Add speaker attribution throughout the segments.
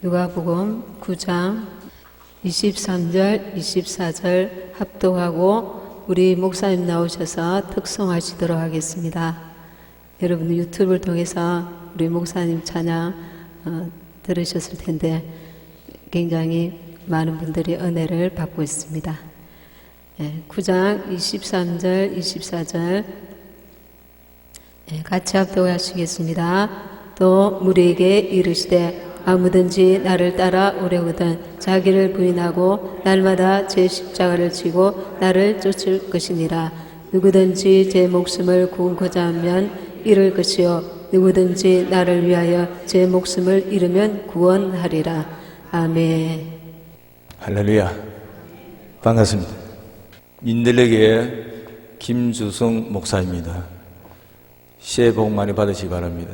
Speaker 1: 누가복음 9장 23절, 24절 합독하고 우리 목사님 나오셔서 특송하시도록 하겠습니다. 여러분 유튜브를 통해서 우리 목사님 찬양 들으셨을 텐데 굉장히 많은 분들이 은혜를 받고 있습니다. 9장 23절, 24절 같이 합독하시겠습니다. 또 무리에게 이르시되 아무든지 나를 따라 오려거든 자기를 부인하고 날마다 제 십자가를 지고 나를 쫓을 것이니라. 누구든지 제 목숨을 구원코자 하면 잃을 것이요 누구든지 나를 위하여 제 목숨을 잃으면 구원하리라. 아멘.
Speaker 2: 할렐루야. 반갑습니다. 민들레교회 김주성 목사입니다. 새해 복 많이 받으시기 바랍니다.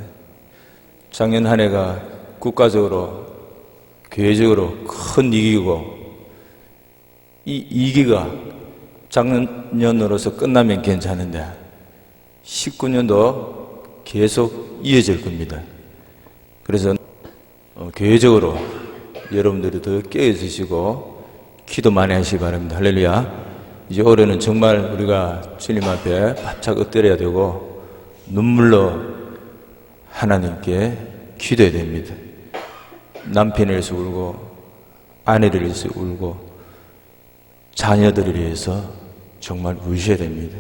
Speaker 2: 작년 한 해가 국가적으로 교회적으로 큰 위기고 이 위기가 작년으로서 끝나면 괜찮은데 19년도 계속 이어질 겁니다. 그래서 교회적으로 여러분들이 더 깨어있으시고 기도 많이 하시기 바랍니다. 할렐루야. 이제 올해는 정말 우리가 주님 앞에 바짝 엎드려야 되고 눈물로 하나님께 기도해야 됩니다. 남편을 위해서 울고 아내를 위해서 울고 자녀들을 위해서 정말 우셔야 됩니다.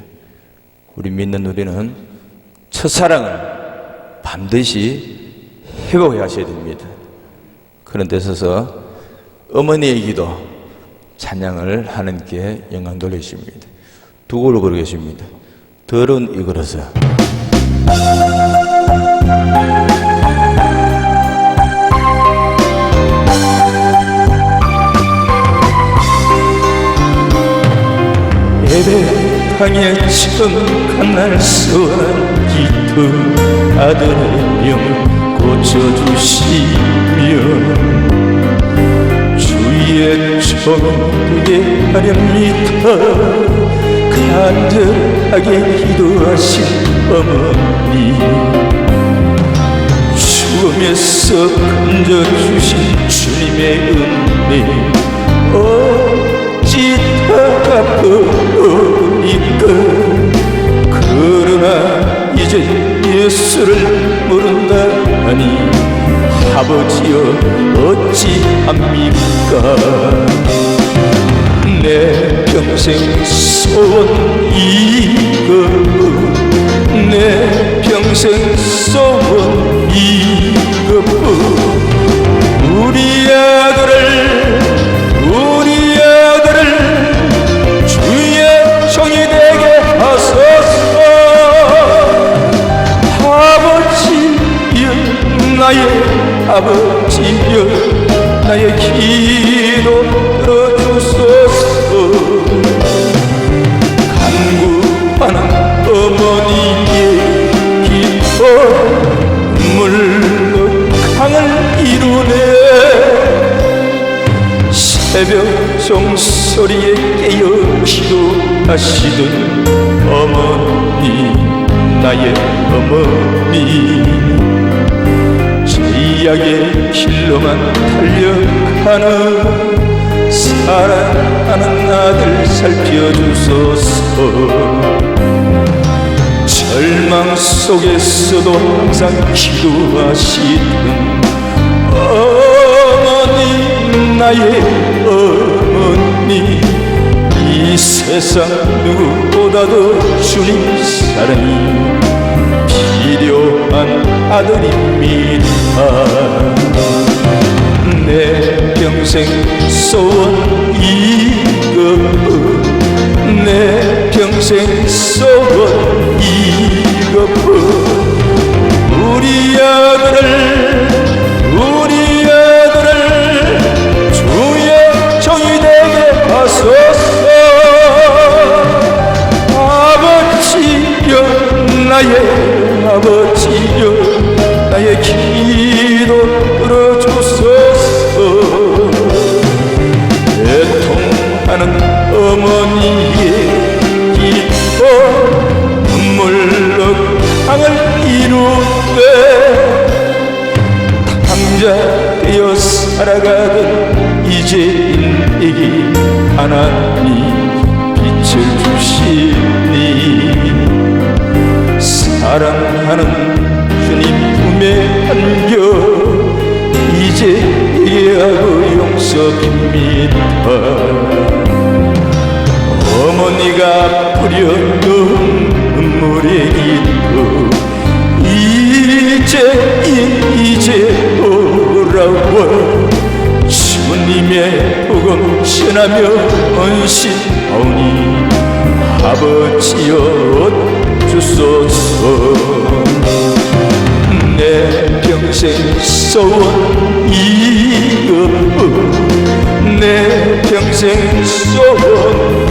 Speaker 2: 우리 믿는 우리는 첫사랑을 반드시 회복해 하셔야 됩니다. 그런 데 있어서 어머니의 기도 찬양을 하나님께 영광 돌리십니다. 두 곡을 부르겠습니다. 더러운 이 그릇을 예배당에 처음 날 써한 기도 아들의 병을 고쳐주시며 주의 종되게 하렵니다. 간절하게 기도하신 어머니 죽음에서 건져주신 주님의 은혜 어찌 다 보니까 그러나 이제 예수를 모른다니 아버지여 어찌합니까. 내 평생 소원 이거 내 평생 소원 이거 우리 아들을 주의 종이 되게 하소서. 아버지여 나의 아버지여 나의 기도 들어주소서. 간구하는 어머니의 기도 물로 강을 이루네. 새벽 종소리에 깨어 기도하시던 어머니 나의 어머니 죄악의 길로만 달려가는 사랑하는 아들 살펴주소서. 절망 속에서도 항상 기도하시던 어머니 나의 어머니 이 세상 누구보다도 주님 사랑이 필요한 아들입니다. 내 평생 소원 이거 내 평생 소원 이거 우리 아들을 주의 종이 되게 하소서. 아버지여 나의 아버지여 나의 기도 들어주소서. 애통하는 어머니의 기도 눈물로 강을 이루되 섬기며 살아가던 이제인에게 하나님 빛을 주시니 사랑하는 주님 품에 안겨 이제 이해하고 용서합니다. 어머니가 뿌려놓은 눈물의 기도 이제 돌아와 주님의 복음 전하며 헌신하오니 아버지여 주소서. 내 평생 써온 이것뿐 내 평생 써온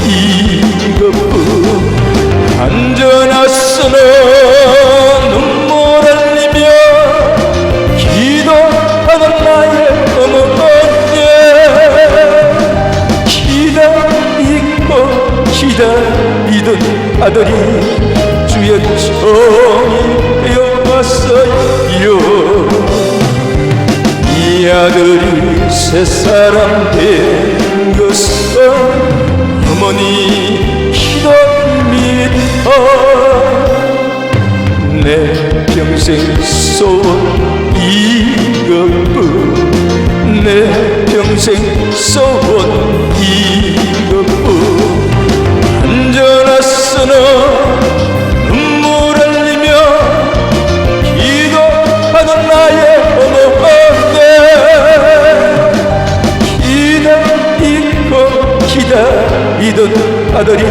Speaker 2: 이것뿐 안전하서는 눈물 흘리며 기도하는 나의 어머니 기다리던 아들이 주의 종이 되어왔어요. 이 아들이 새 사람 된 것은 어머니 기도입니다. 내 평생 써온 이것뿐 내 평생 써온 이것뿐 안전하서는 눈물 흘리며 기도하는 나의 어머니 기다리던 아들이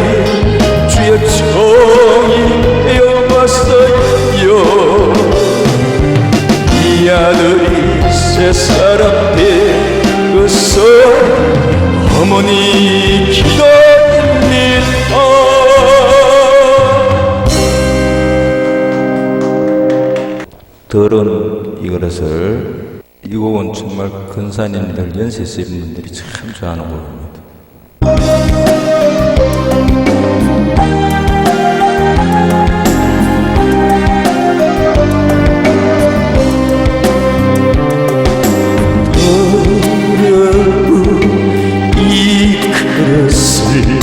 Speaker 2: 주의 종이 되어왔어요. 이 아들이 새 사람 된 것은 어머니 기도입니다.
Speaker 3: 더러운 이 그릇을 이 곡은 정말 근사님들 연세 있으신 분들이 참 좋아하는 곡입니다.
Speaker 2: 주님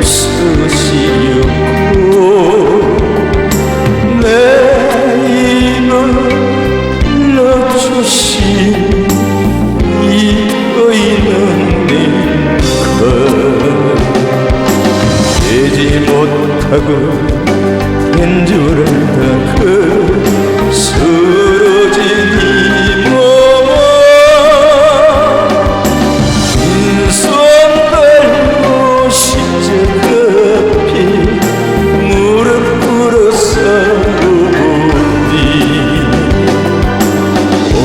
Speaker 2: 쓰시고 내 입을 불러주신 이 의는 네가 되지 못하고 된 줄 알다가 쓰러진 이 몸은 인손 달고 십자가피 무릎 꿇어 싸우니 오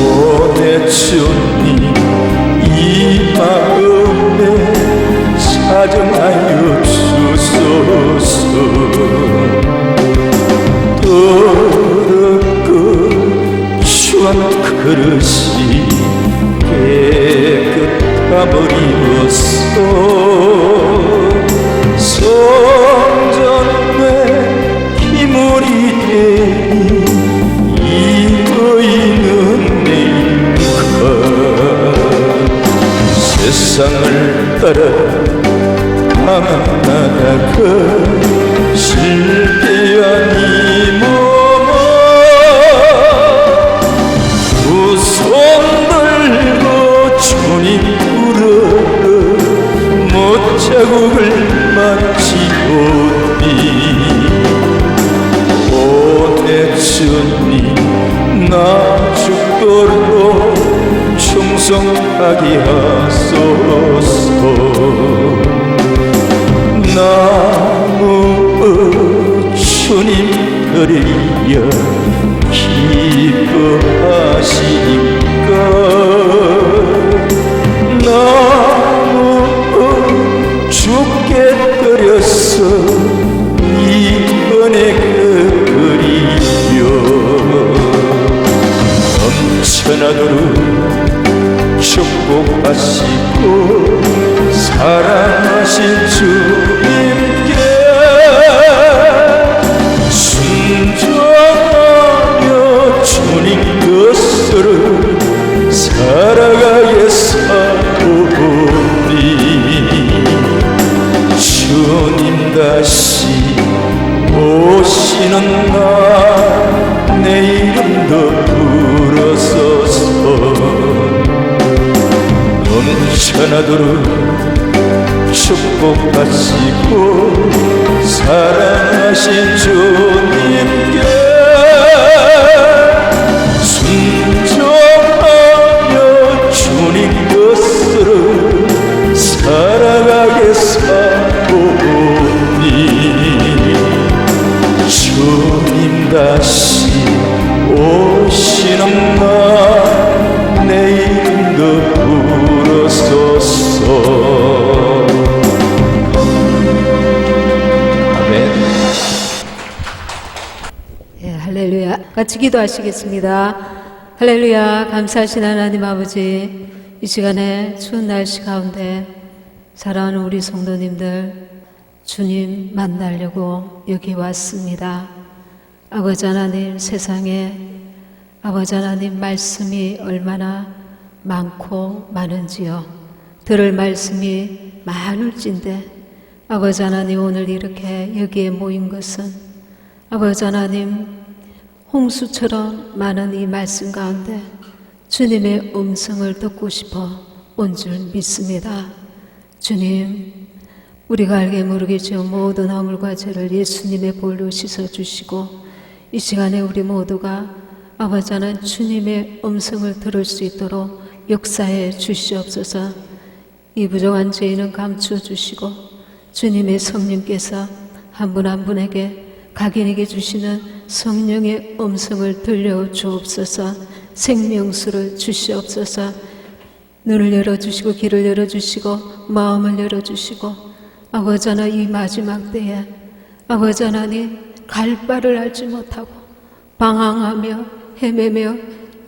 Speaker 2: 내 주님 이 마음에 사정하여 주소서. 더럽고 추한 그릇이 깨끗하버리었어. 성전에 기물이 되니 이 의는 내일까 세상을 따라 나가다가 실패한 이 몸은 두 손 들고 주님 부르러 못자국을 마치오니 오 내 주님 나 죽도록 충성하게 하소서. 나무 주님 들이여 기뻐하시니까 나무 죽게 끓였어 이번에 그리여 넘쳐나도록 축복하시고 사랑하신 주님께 순종하며 주님 것을 살아가겠사오니 주님 다시 오시는 날 내 이름도 부르소서 넘쳐나도록 축복하시고 사랑하신 주님께 순종하며 주님 것으로 살아가겠사오니 주님 다시 오시는 날 내 이름도 부르소서. 아멘.
Speaker 1: 예, 할렐루야. 같이 기도하시겠습니다. 할렐루야. 감사하신 하나님 아버지, 이 시간에 추운 날씨 가운데 사랑하는 우리 성도님들 주님 만나려고 여기 왔습니다. 아버지 하나님, 세상에 아버지 하나님 말씀이 얼마나 많고 많은지요. 들을 말씀이 많을진데 아버지 하나님, 오늘 이렇게 여기에 모인 것은 아버지 하나님 홍수처럼 많은 이 말씀 가운데 주님의 음성을 듣고 싶어 온 줄 믿습니다. 주님, 우리가 알게 모르겠지요. 모든 허물과 죄를 예수님의 볼로 씻어주시고 이 시간에 우리 모두가 아버지 하나님 주님의 음성을 들을 수 있도록 역사해 주시옵소서. 이 부정한 죄인은 감추어주시고 주님의 성령께서 한 분 한 분에게 각인에게 주시는 성령의 음성을 들려주옵소서. 생명수를 주시옵소서. 눈을 열어주시고 귀를 열어주시고 마음을 열어주시고 아버지 하나님, 이 마지막 때에 아버지 하나님 갈 바를 알지 못하고 방황하며 헤매며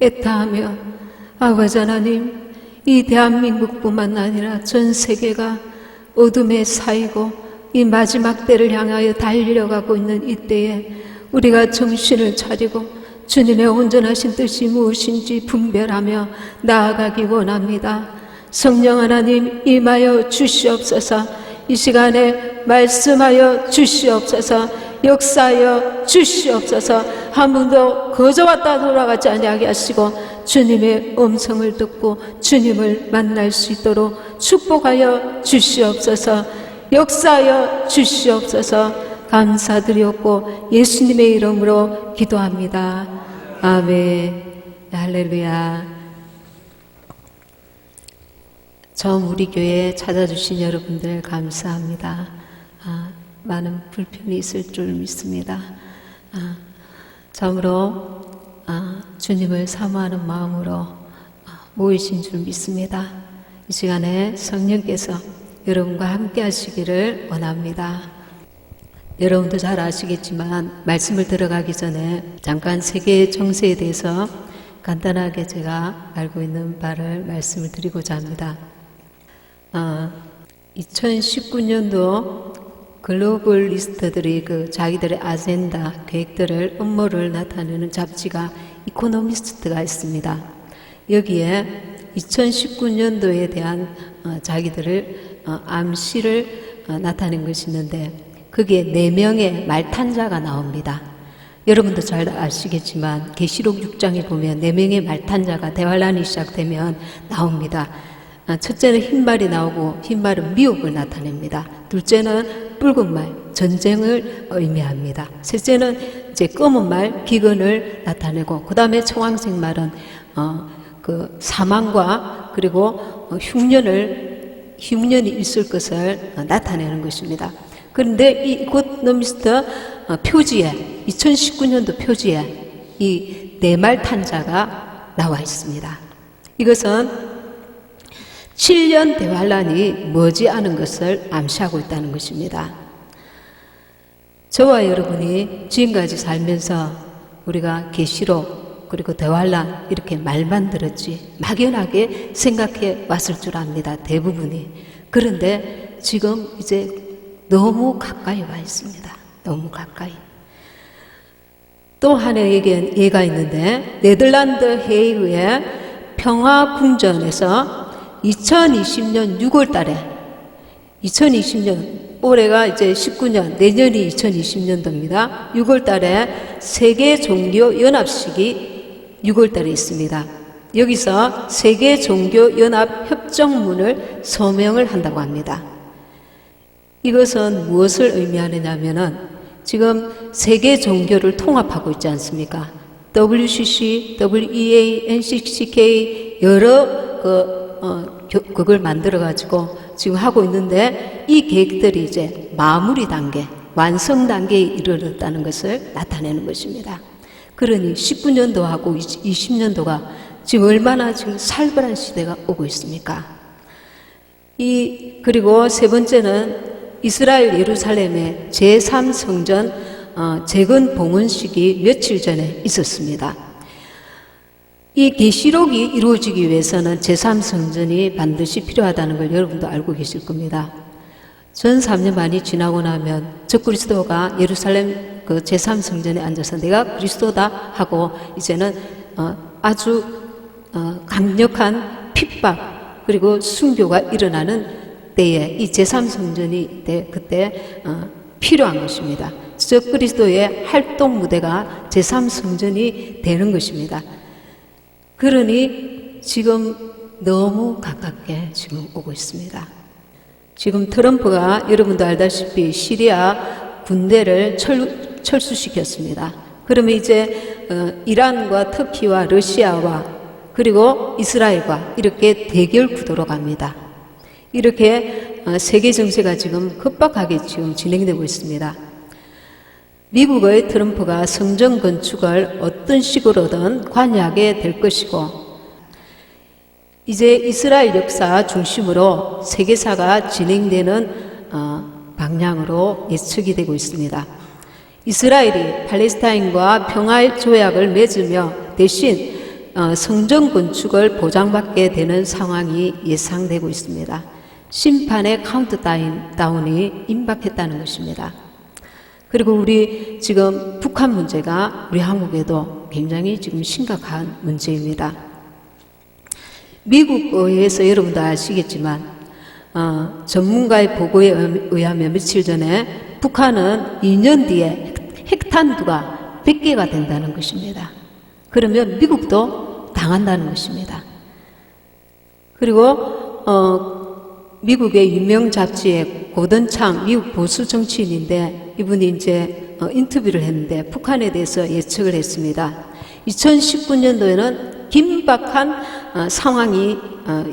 Speaker 1: 애타하며 아버지 하나님, 이 대한민국뿐만 아니라 전 세계가 어둠에 쌓이고 이 마지막 때를 향하여 달려가고 있는 이때에 우리가 정신을 차리고 주님의 온전하신 뜻이 무엇인지 분별하며 나아가기 원합니다. 성령 하나님, 임하여 주시옵소서. 이 시간에 말씀하여 주시옵소서. 역사하여 주시옵소서. 한 번도 거저 왔다 돌아가지 아니하게 하시고 주님의 음성을 듣고 주님을 만날 수 있도록 축복하여 주시옵소서. 역사하여 주시옵소서. 감사드렸고 예수님의 이름으로 기도합니다. 아멘. 할렐루야. 처음 우리 교회에 찾아주신 여러분들 감사합니다. 많은 불편이 있을 줄 믿습니다. 처음으로 주님을 사모하는 마음으로 모이신 줄 믿습니다. 이 시간에 성령께서 여러분과 함께 하시기를 원합니다. 여러분도 잘 아시겠지만 말씀을 들어가기 전에 잠깐 세계의 정세에 대해서 간단하게 제가 알고 있는 바를 말씀을 드리고자 합니다. 2019년도 글로벌리스트들이 자기들의 아젠다, 계획들을, 음모를 나타내는 잡지가 이코노미스트가 있습니다. 여기에 2019년도에 대한 자기들을 암시를 나타낸 것이 있는데 거기에 4명의 말탄자가 나옵니다. 여러분도 잘 아시겠지만 계시록 6장에 보면 4명의 말탄자가 대환란이 시작되면 나옵니다. 첫째는 흰 말이 나오고 흰 말은 미혹을 나타냅니다. 둘째는 붉은 말, 전쟁을 의미합니다. 셋째는 이제 검은 말, 기근을 나타내고 그 다음에 청황색 말은 사망과 그리고 흉년이 있을 것을 나타내는 것입니다. 그런데 이 이코노미스트 표지에 2019년도 표지에 이 4말 탄자가 나와 있습니다. 이것은 7년 대환란이 머지않은 것을 암시하고 있다는 것입니다. 저와 여러분이 지금까지 살면서 우리가 계시록 그리고 대환란 이렇게 말만 들었지 막연하게 생각해 왔을 줄 압니다. 대부분이. 그런데 지금 이제 너무 가까이 와 있습니다. 너무 가까이. 또 하나의 예가 있는데 네덜란드 헤이그에 평화궁전에서 2020년 6월 달에 2020년 올해가 이제 19년, 내년이 2020년도입니다. 6월 달에 세계 종교 연합식이 6월 달에 있습니다. 여기서 세계 종교 연합 협정문을 서명을 한다고 합니다. 이것은 무엇을 의미하느냐면은 지금 세계 종교를 통합하고 있지 않습니까? WCC, WEA, NCCK 여러 그걸 만들어 가지고 지금 하고 있는데 이 계획들이 이제 마무리 단계, 완성 단계에 이르렀다는 것을 나타내는 것입니다. 그러니 19년도하고 20년도가 지금 얼마나 지금 살벌한 시대가 오고 있습니까? 그리고 세 번째는 이스라엘 예루살렘의 제3성전 재건 봉헌식이 며칠 전에 있었습니다. 이 계시록이 이루어지기 위해서는 제3성전이 반드시 필요하다는 걸 여러분도 알고 계실 겁니다. 전 3년 만이 지나고 나면 적그리스도가 예루살렘 그 제3성전에 앉아서 내가 그리스도다 하고 이제는 아주 강력한 핍박 그리고 순교가 일어나는 때에 이 제3성전이 그때 필요한 것입니다. 적그리스도의 활동 무대가 제3성전이 되는 것입니다. 그러니 지금 너무 가깝게 지금 오고 있습니다. 지금 트럼프가 여러분도 알다시피 시리아 군대를 철수시켰습니다. 그러면 이제 이란과 터키와 러시아와 그리고 이스라엘과 이렇게 대결 구도로 갑니다. 이렇게 세계 정세가 지금 급박하게 지금 진행되고 있습니다. 미국의 트럼프가 성전 건축을 어떤 식으로든 관여하게 될 것이고 이제 이스라엘 역사 중심으로 세계사가 진행되는 방향으로 예측이 되고 있습니다. 이스라엘이 팔레스타인과 평화의 조약을 맺으며 대신 성전 건축을 보장받게 되는 상황이 예상되고 있습니다. 심판의 카운트다운이 임박했다는 것입니다. 그리고 우리 지금 북한 문제가 우리 한국에도 굉장히 지금 심각한 문제입니다. 미국에서 여러분도 아시겠지만 전문가의 보고에 의하면 며칠 전에 북한은 2년 뒤에 핵탄두가 100개가 된다는 것입니다. 그러면 미국도 당한다는 것입니다. 그리고 미국의 유명 잡지의 고든창 미국 보수 정치인인데 이분이 이제 인터뷰를 했는데 북한에 대해서 예측을 했습니다. 2019년도에는 긴박한 상황이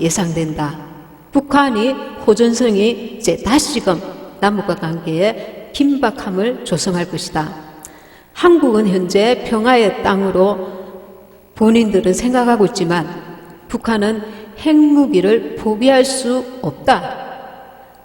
Speaker 1: 예상된다. 북한이 호전성이 이제 다시금 남북과 관계에 긴박함을 조성할 것이다. 한국은 현재 평화의 땅으로 본인들은 생각하고 있지만 북한은 핵무기를 포기할 수 없다.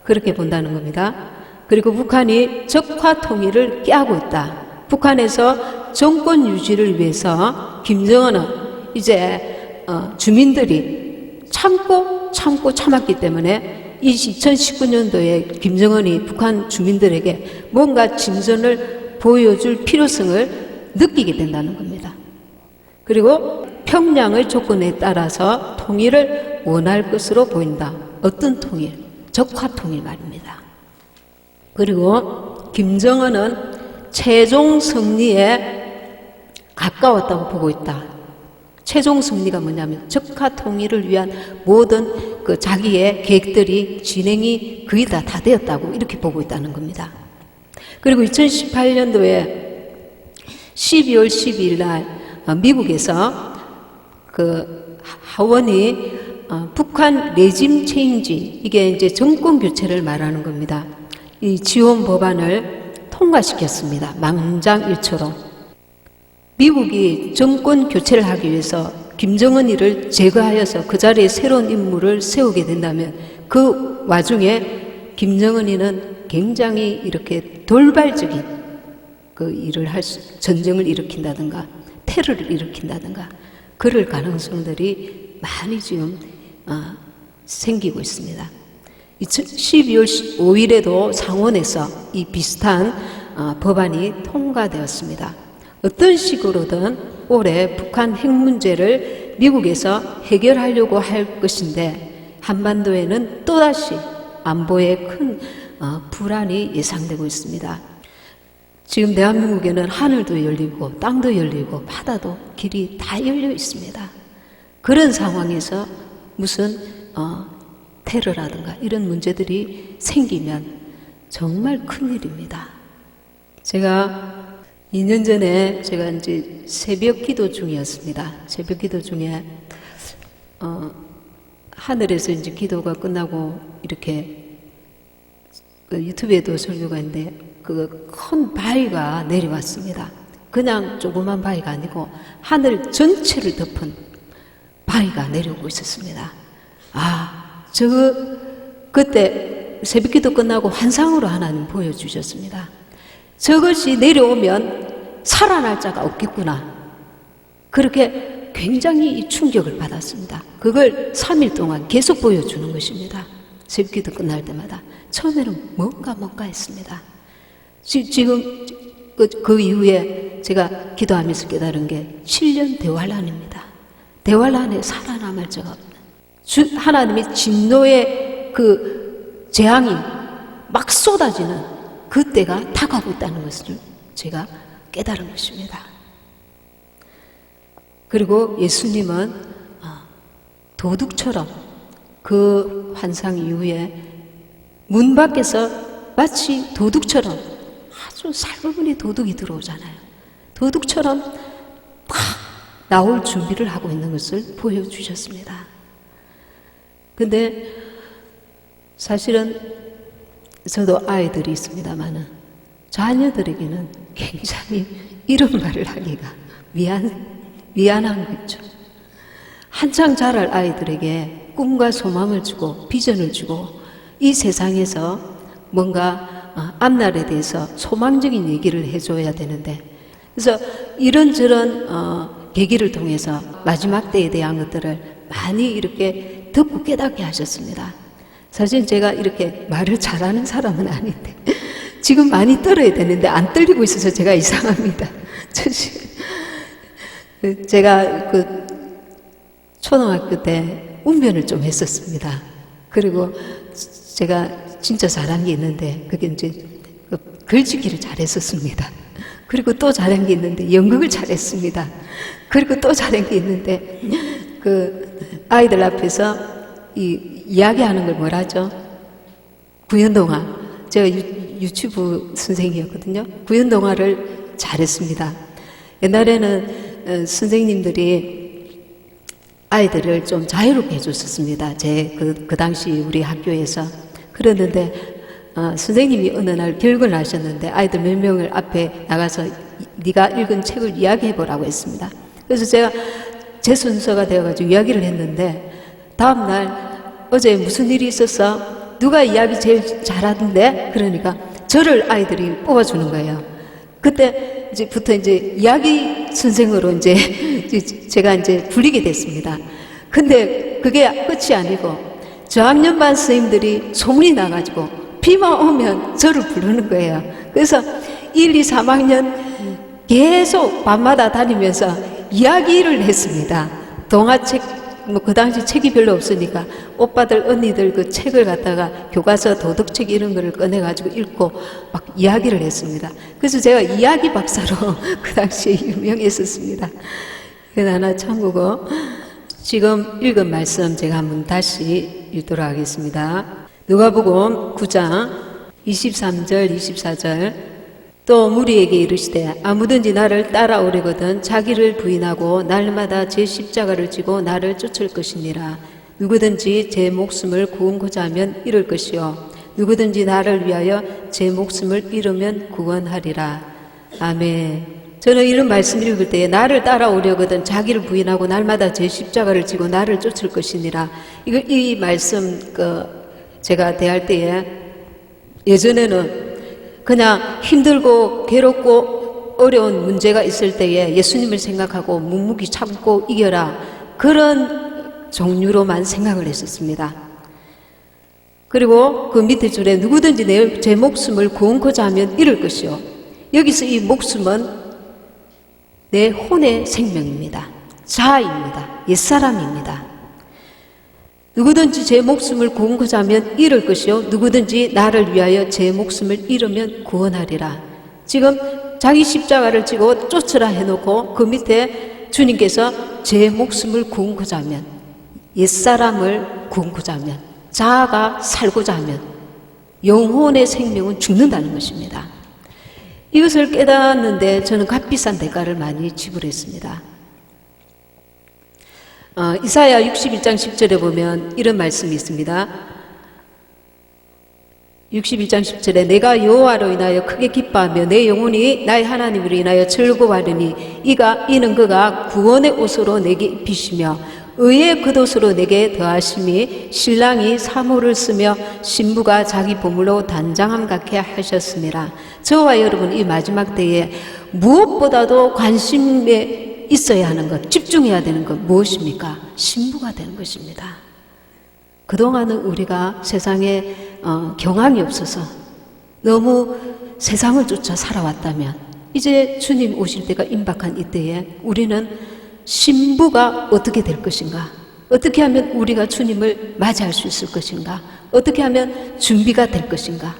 Speaker 1: 그렇게 본다는 겁니다. 그리고 북한이 적화 통일을 깨하고 있다. 북한에서 정권 유지를 위해서 김정은은 이제 주민들이 참았기 때문에 2019년도에 김정은이 북한 주민들에게 뭔가 진전을 보여줄 필요성을 느끼게 된다는 겁니다. 그리고 평양의 조건에 따라서 통일을 원할 것으로 보인다. 어떤 통일? 적화 통일 말입니다. 그리고 김정은은 최종 승리에 가까웠다고 보고 있다. 최종 승리가 뭐냐면 적화 통일을 위한 모든 그 자기의 계획들이 진행이 거의 다 되었다고 이렇게 보고 있다는 겁니다. 그리고 2018년도에 12월 12일 날 미국에서 그 하원이 북한 레짐 체인지 이게 이제 정권 교체를 말하는 겁니다. 이 지원 법안을 통과시켰습니다. 만장일치로. 미국이 정권 교체를 하기 위해서 김정은이를 제거하여서 그 자리에 새로운 인물을 세우게 된다면 그 와중에 김정은이는 굉장히 이렇게 돌발적인 그 일을 전쟁을 일으킨다든가 테러를 일으킨다든가 그럴 가능성들이 많이 지금 생기고 있습니다. 12월 5일에도 상원에서 이 비슷한 법안이 통과되었습니다. 어떤 식으로든 올해 북한 핵 문제를 미국에서 해결하려고 할 것인데 한반도에는 또다시 안보에 큰 불안이 예상되고 있습니다. 지금 대한민국에는 하늘도 열리고 땅도 열리고 바다도 길이 다 열려 있습니다. 그런 상황에서 무슨 테러라든가 이런 문제들이 생기면 정말 큰일입니다. 제가 2년 전에 제가 이제 새벽 기도 중이었습니다. 새벽 기도 중에 하늘에서 이제 기도가 끝나고 이렇게 그 유튜브에도 설교가 있는데 그 큰 바위가 내려왔습니다. 그냥 조그만 바위가 아니고 하늘 전체를 덮은 바위가 내려오고 있었습니다. 그때 새벽기도 끝나고 환상으로 하나님 보여주셨습니다. 저것이 내려오면 살아날 자가 없겠구나. 그렇게 굉장히 충격을 받았습니다. 그걸 3일 동안 계속 보여주는 것입니다. 새벽기도 끝날 때마다. 처음에는 뭔가 했습니다. 지금 그 이후에 제가 기도하면서 깨달은 게 7년 대환란입니다. 대환란에 살아남을 자가 없는 하나님의 진노의 그 재앙이 막 쏟아지는 그때가 다가오고 있다는 것을 제가 깨달은 것입니다. 그리고 예수님은 도둑처럼 그 환상 이후에 문 밖에서 마치 도둑처럼 아주 살구분이 도둑이 들어오잖아요. 도둑처럼 막 나올 준비를 하고 있는 것을 보여주셨습니다. 근데 사실은 저도 아이들이 있습니다만은 자녀들에게는 굉장히 이런 말을 하기가 미안한 거죠. 한창 자랄 아이들에게 꿈과 소망을 주고 비전을 주고 이 세상에서 뭔가 앞날에 대해서 소망적인 얘기를 해줘야 되는데, 그래서 이런저런 계기를 통해서 마지막 때에 대한 것들을 많이 이렇게 듣고 깨닫게 하셨습니다. 사실 제가 이렇게 말을 잘하는 사람은 아닌데 지금 많이 떨어야 되는데 안 떨리고 있어서 제가 이상합니다. 제가 그 초등학교 때 운변을 좀 했었습니다. 그리고 제가 진짜 잘한 게 있는데 그게 이제 글짓기를 잘했었습니다. 그리고 또 잘한 게 있는데 연극을 잘했습니다. 그리고 또 잘한 게 있는데 그 아이들 앞에서 이야기하는 걸 뭐라죠? 구연동화. 제가 유튜브 선생님이었거든요. 구연동화를 잘했습니다. 옛날에는 선생님들이 아이들을 좀 자유롭게 해줬었습니다. 그 당시 우리 학교에서. 그랬는데 선생님이 어느 날 결근을 하셨는데 아이들 몇 명을 앞에 나가서 네가 읽은 책을 이야기해보라고 했습니다. 그래서 제가 제 순서가 되어가지고 이야기를 했는데 다음 날 어제 무슨 일이 있었어? 누가 이야기 제일 잘하던데? 그러니까 저를 아이들이 뽑아주는 거예요. 그때부터 이제 이야기 선생으로 이제 제가 이제 불리게 됐습니다. 근데 그게 끝이 아니고 저학년반 선생님들이 소문이 나가지고 비만 오면 저를 부르는 거예요. 그래서 1, 2, 3학년 계속 밤마다 다니면서 이야기를 했습니다. 동화책, 그 당시 책이 별로 없으니까 오빠들, 언니들 그 책을 갖다가 교과서, 도덕책 이런 거를 꺼내가지고 읽고 막 이야기를 했습니다. 그래서 제가 이야기 박사로 그 당시에 유명했었습니다. 그러나 참고고 지금 읽은 말씀 제가 한번 다시 읽도록 하겠습니다. 누가복음 9장 23절 24절 또 무리에게 이르시되 아무든지 나를 따라오려거든 자기를 부인하고 날마다 제 십자가를 지고 나를 쫓을 것이니라. 누구든지 제 목숨을 구원고자 하면 잃을 것이요 누구든지 나를 위하여 제 목숨을 잃으면 구원하리라. 아멘. 저는 이런 말씀 읽을 때에 나를 따라오려거든 자기를 부인하고 날마다 제 십자가를 지고 나를 쫓을 것이니라. 이 말씀 제가 대할 때에 예전에는 그냥 힘들고 괴롭고 어려운 문제가 있을 때에 예수님을 생각하고 묵묵히 참고 이겨라 그런 종류로만 생각을 했었습니다. 그리고 그 밑에 줄에 누구든지 제 목숨을 구원코자 하면 잃을 것이요. 여기서 이 목숨은 내 혼의 생명입니다. 자아입니다. 옛사람입니다. 누구든지 제 목숨을 구원고자 하면 잃을 것이요 누구든지 나를 위하여 제 목숨을 잃으면 구원하리라. 지금 자기 십자가를 지고 쫓으라 해놓고 그 밑에 주님께서 제 목숨을 구원고자 하면, 옛사람을 구원고자 하면, 자아가 살고자 하면 영혼의 생명은 죽는다는 것입니다. 이것을 깨닫는데 저는 값비싼 대가를 많이 지불했습니다. 이사야 61장 10절에 보면 이런 말씀이 있습니다. 61장 10절에 내가 여호와로 인하여 크게 기뻐하며 내 영혼이 나의 하나님으로 인하여 즐거워하리니 이는 그가 구원의 옷으로 내게 입히시며 의의 겉옷으로 내게 더하심이 신랑이 사모를 쓰며 신부가 자기 보물로 단장함 같게 하셨습니다. 저와 여러분 이 마지막 때에 무엇보다도 관심에 있어야 하는 것, 집중해야 되는 것 무엇입니까? 신부가 되는 것입니다. 그동안은 우리가 세상에 경황이 없어서 너무 세상을 쫓아 살아왔다면 이제 주님 오실 때가 임박한 이때에 우리는 신부가 어떻게 될 것인가? 어떻게 하면 우리가 주님을 맞이할 수 있을 것인가? 어떻게 하면 준비가 될 것인가?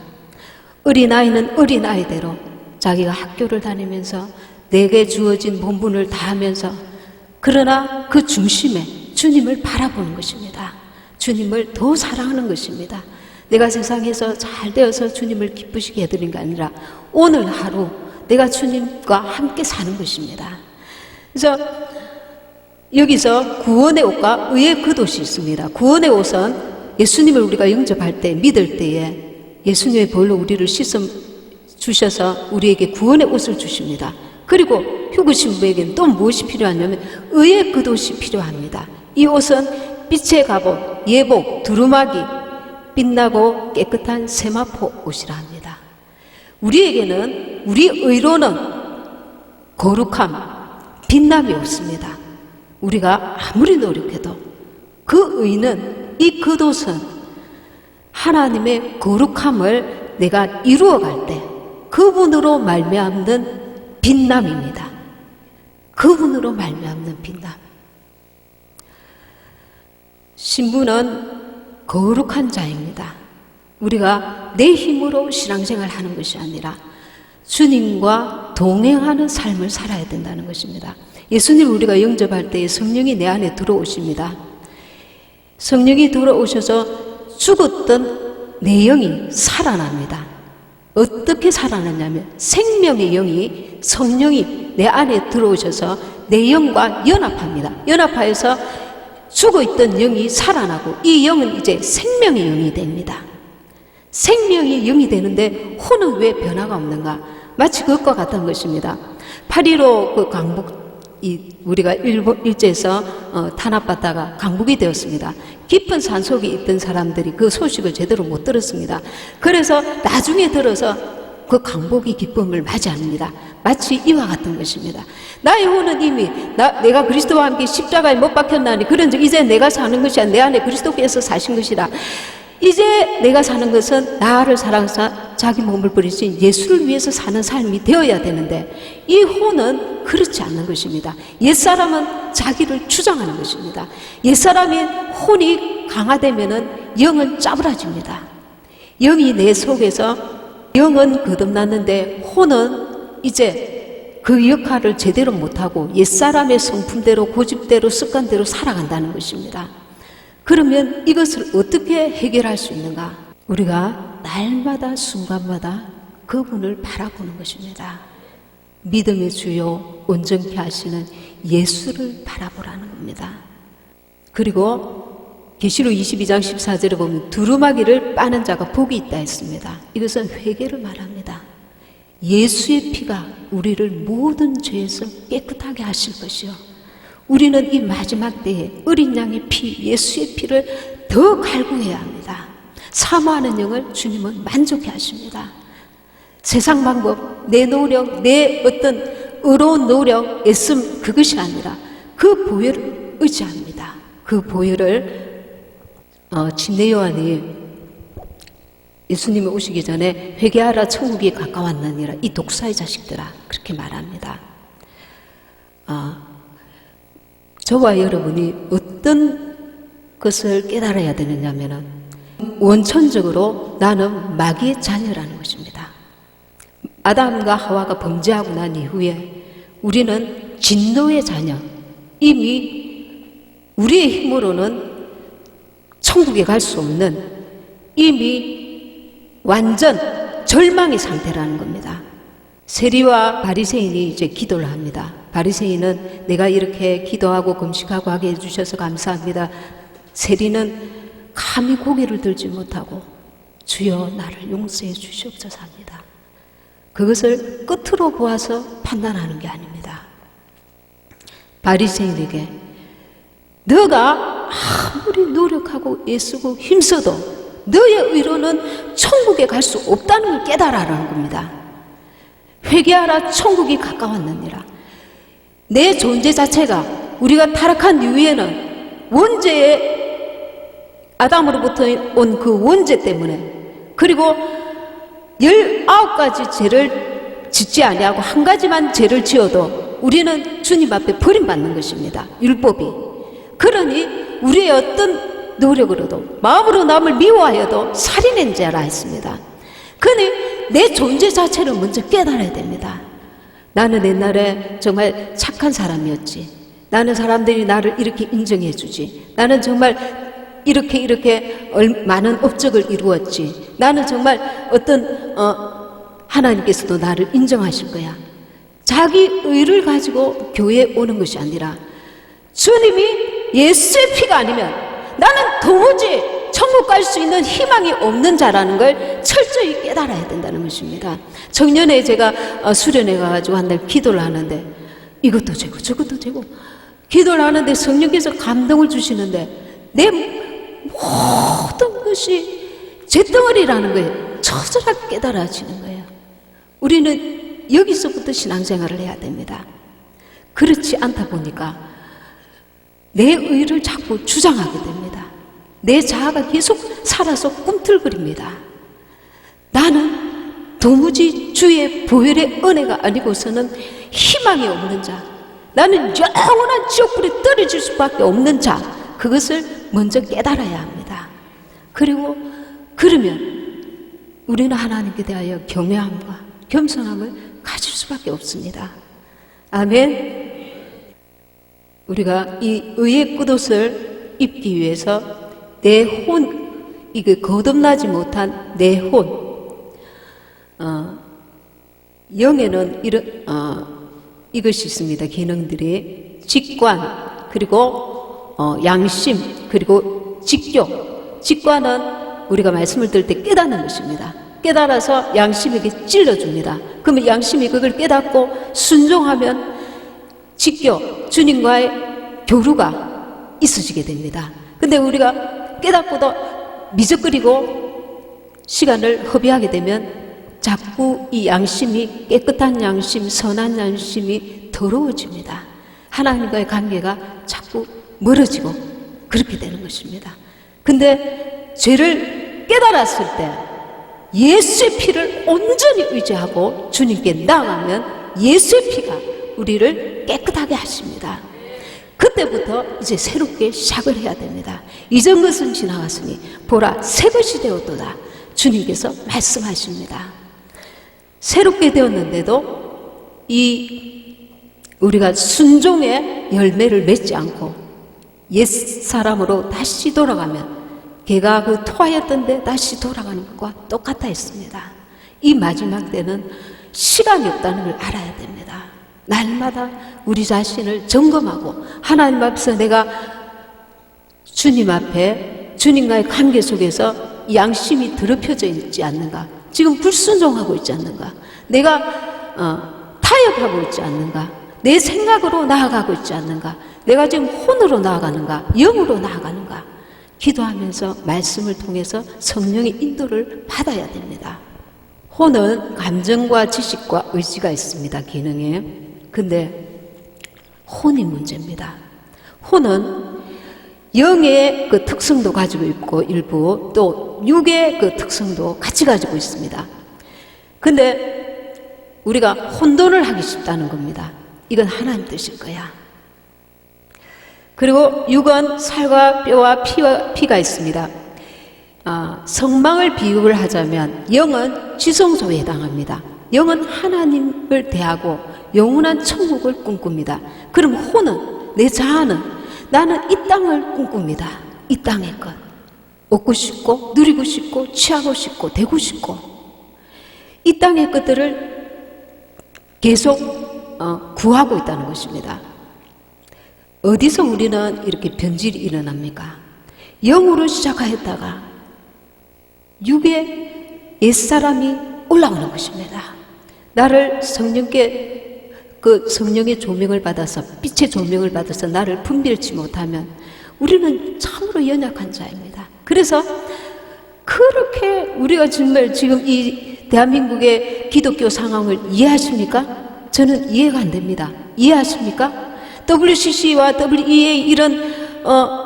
Speaker 1: 어린아이는 어린아이대로 자기가 학교를 다니면서 내게 주어진 본분을 다하면서 그러나 그 중심에 주님을 바라보는 것입니다. 주님을 더 사랑하는 것입니다. 내가 세상에서 잘 되어서 주님을 기쁘시게 해드린 게 아니라 오늘 하루 내가 주님과 함께 사는 것입니다. 그래서 여기서 구원의 옷과 의의 겉옷이 있습니다. 구원의 옷은 예수님을 우리가 영접할 때, 믿을 때에 예수님의 보혈로 우리를 씻어 주셔서 우리에게 구원의 옷을 주십니다. 그리고 휴거 신부에게는 또 무엇이 필요하냐면 의의 겉옷이 필요합니다. 이 옷은 빛의 갑옷, 예복, 두루마기, 빛나고 깨끗한 세마포 옷이라 합니다. 우리에게는 우리 의로는 거룩함, 빛남이 없습니다. 우리가 아무리 노력해도 그 의는, 이 겉옷은 하나님의 거룩함을 내가 이루어갈 때 그분으로 말미암는 빛남입니다. 그분으로 말미암는 빛남. 신부는 거룩한 자입니다. 우리가 내 힘으로 신앙생활을 하는 것이 아니라 주님과 동행하는 삶을 살아야 된다는 것입니다. 예수님을 우리가 영접할 때 성령이 내 안에 들어오십니다. 성령이 들어오셔서 죽었던 내 영이 살아납니다. 어떻게 살아나냐면 생명의 영이, 성령이 내 안에 들어오셔서 내 영과 연합합니다. 연합하여서 죽어있던 영이 살아나고 이 영은 이제 생명의 영이 됩니다. 생명의 영이 되는데 혼은 왜 변화가 없는가? 마치 그것과 같은 것입니다. 8.15 그 강북, 우리가 일제에서 탄압받다가 강북이 되었습니다. 깊은 산속에 있던 사람들이 그 소식을 제대로 못 들었습니다. 그래서 나중에 들어서 그 강복의 기쁨을 맞이합니다. 마치 이와 같은 것입니다. 나의 혼은 이미 내가 그리스도와 함께 십자가에 못 박혔나니 그런즉 이제 내가 사는 것이 아니라 내 안에 그리스도께서 사신 것이라. 이제 내가 사는 것은 나를 사랑하사 자기 몸을 버리신 예수를 위해서 사는 삶이 되어야 되는데 이 혼은 그렇지 않는 것입니다. 옛사람은 자기를 주장하는 것입니다. 옛사람이 혼이 강화되면은 영은 짜부라집니다. 영이 내 속에서 영은 거듭났는데 혼은 이제 그 역할을 제대로 못하고 옛사람의 성품대로 고집대로 습관대로 살아간다는 것입니다. 그러면 이것을 어떻게 해결할 수 있는가? 우리가 날마다 순간마다 그분을 바라보는 것입니다. 믿음의 주요 온전케 하시는 예수를 바라보라는 겁니다. 그리고 계시록 22장 14절에 보면 두루마기를 빠는 자가 복이 있다 했습니다. 이것은 회개를 말합니다. 예수의 피가 우리를 모든 죄에서 깨끗하게 하실 것이요, 우리는 이 마지막 때에 어린 양의 피, 예수의 피를 더 갈구해야 합니다. 사모하는 영을 주님은 만족해 하십니다. 세상 방법, 내 노력, 내 어떤 의로운 노력, 애씀, 그것이 아니라 그 보혈을 의지합니다. 그 보혈을 침례 요한이 예수님이 오시기 전에 회개하라 천국이 가까웠느니라, 이 독사의 자식들아, 그렇게 말합니다. 저와 여러분이 어떤 것을 깨달아야 되느냐면은 원천적으로 나는 마귀의 자녀라는 것입니다. 아담과 하와가 범죄하고 난 이후에 우리는 진노의 자녀, 이미 우리의 힘으로는 천국에 갈 수 없는 이미 완전 절망의 상태라는 겁니다. 세리와 바리새인이 이제 기도를 합니다. 바리새인은 내가 이렇게 기도하고 금식하고 하게 해주셔서 감사합니다. 세리는 감히 고개를 들지 못하고 주여 나를 용서해 주시옵소서 합니다. 그것을 끝으로 보아서 판단하는 게 아닙니다. 바리새인에게 너가 아무리 노력하고 애쓰고 힘써도 너의 의로는 천국에 갈 수 없다는 걸 깨달아라는 겁니다. 회개하라 천국이 가까웠느니라. 내 존재 자체가 우리가 타락한 이후에는 원죄의 아담으로부터 온 그 원죄 때문에 그리고 19가지 죄를 짓지 아니하고 한 가지만 죄를 지어도 우리는 주님 앞에 버림받는 것입니다. 율법이. 그러니 우리의 어떤 노력으로도 마음으로 남을 미워하여도 살인한 자라 했습니다. 그러니 내 존재 자체를 먼저 깨달아야 됩니다. 나는 옛날에 정말 착한 사람이었지. 나는 사람들이 나를 이렇게 인정해 주지. 나는 정말 이렇게 많은 업적을 이루었지. 나는 정말 어떤 하나님께서도 나를 인정하실 거야. 자기 의를 가지고 교회에 오는 것이 아니라 주님이 예수의 피가 아니면 나는 도무지 천국 갈 수 있는 희망이 없는 자라는 걸 철저히 깨달아야 된다는 것입니다. 작년에 제가 수련회 가가지고 한 달 기도를 하는데 이것도 되고 저것도 되고 기도를 하는데 성령께서 감동을 주시는데 내 모든 것이 잿덩어리라는 거예요. 처절하게 깨달아지는 거예요. 우리는 여기서부터 신앙생활을 해야 됩니다. 그렇지 않다 보니까 내 의를 자꾸 주장하게 됩니다. 내 자아가 계속 살아서 꿈틀거립니다. 나는 도무지 주의 보혈의 은혜가 아니고서는 희망이 없는 자, 나는 영원한 지옥불에 떨어질 수밖에 없는 자, 그것을 먼저 깨달아야 합니다. 그리고 그러면 우리는 하나님께 대하여 경외함과 겸손함을 가질 수밖에 없습니다. 아멘. 우리가 이 의의 끝옷을 입기 위해서 내 혼, 이게 거듭나지 못한 내 혼, 영에는 이것이 있습니다. 기능들이 직관, 그리고 양심, 그리고 직교. 직관은 우리가 말씀을 들을 때 깨닫는 것입니다. 깨달아서 양심에게 찔러줍니다. 그러면 양심이 그걸 깨닫고 순종하면 직교, 주님과의 교류가 있어지게 됩니다. 근데 우리가 깨닫고도 미적거리고 시간을 허비하게 되면 자꾸 이 양심이, 깨끗한 양심, 선한 양심이 더러워집니다. 하나님과의 관계가 자꾸 멀어지고 그렇게 되는 것입니다. 근데 죄를 깨달았을 때 예수의 피를 온전히 의지하고 주님께 나아가면 예수의 피가 우리를 깨끗하게 하십니다. 그때부터 이제 새롭게 시작을 해야 됩니다. 이전 것은 지나갔으니 보라 새 것이 되었도다. 주님께서 말씀하십니다. 새롭게 되었는데도 우리가 순종의 열매를 맺지 않고 옛 사람으로 다시 돌아가면 걔가 그 토하였던 데 다시 돌아가는 것과 똑같아 있습니다. 이 마지막 때는 시간이 없다는 걸 알아야 됩니다. 날마다 우리 자신을 점검하고 하나님 앞에서 내가 주님 앞에 주님과의 관계 속에서 양심이 더럽혀져 있지 않는가, 지금 불순종하고 있지 않는가, 내가 타협하고 있지 않는가, 내 생각으로 나아가고 있지 않는가, 내가 지금 혼으로 나아가는가, 영으로 나아가는가, 기도하면서 말씀을 통해서 성령의 인도를 받아야 됩니다. 혼은 감정과 지식과 의지가 있습니다. 기능에. 근데 혼이 문제입니다. 혼은 영의 그 특성도 가지고 있고 일부 또 육의 그 특성도 같이 가지고 있습니다. 근데 우리가 혼돈을 하기 쉽다는 겁니다. 이건 하나님 뜻일 거야. 그리고 육은 살과 뼈와 피가 있습니다. 성망을 비유를 하자면 영은 지성소에 해당합니다. 영은 하나님을 대하고 영원한 천국을 꿈꿉니다. 그럼 혼은, 내 자아는, 나는 이 땅을 꿈꿉니다. 이 땅의 것. 얻고 싶고, 누리고 싶고, 취하고 싶고, 되고 싶고, 이 땅의 것들을 계속 구하고 있다는 것입니다. 어디서 우리는 이렇게 변질이 일어납니까? 영으로 시작하였다가 육의 옛사람이 올라오는 것입니다. 나를 성령의 조명을 받아서, 빛의 조명을 받아서 나를 분별치 못하면 우리는 참으로 연약한 자입니다. 그래서 그렇게 우리가 정말 지금 이 대한민국의 기독교 상황을 이해하십니까? 저는 이해가 안 됩니다. 이해하십니까? WCC와 WEA 이런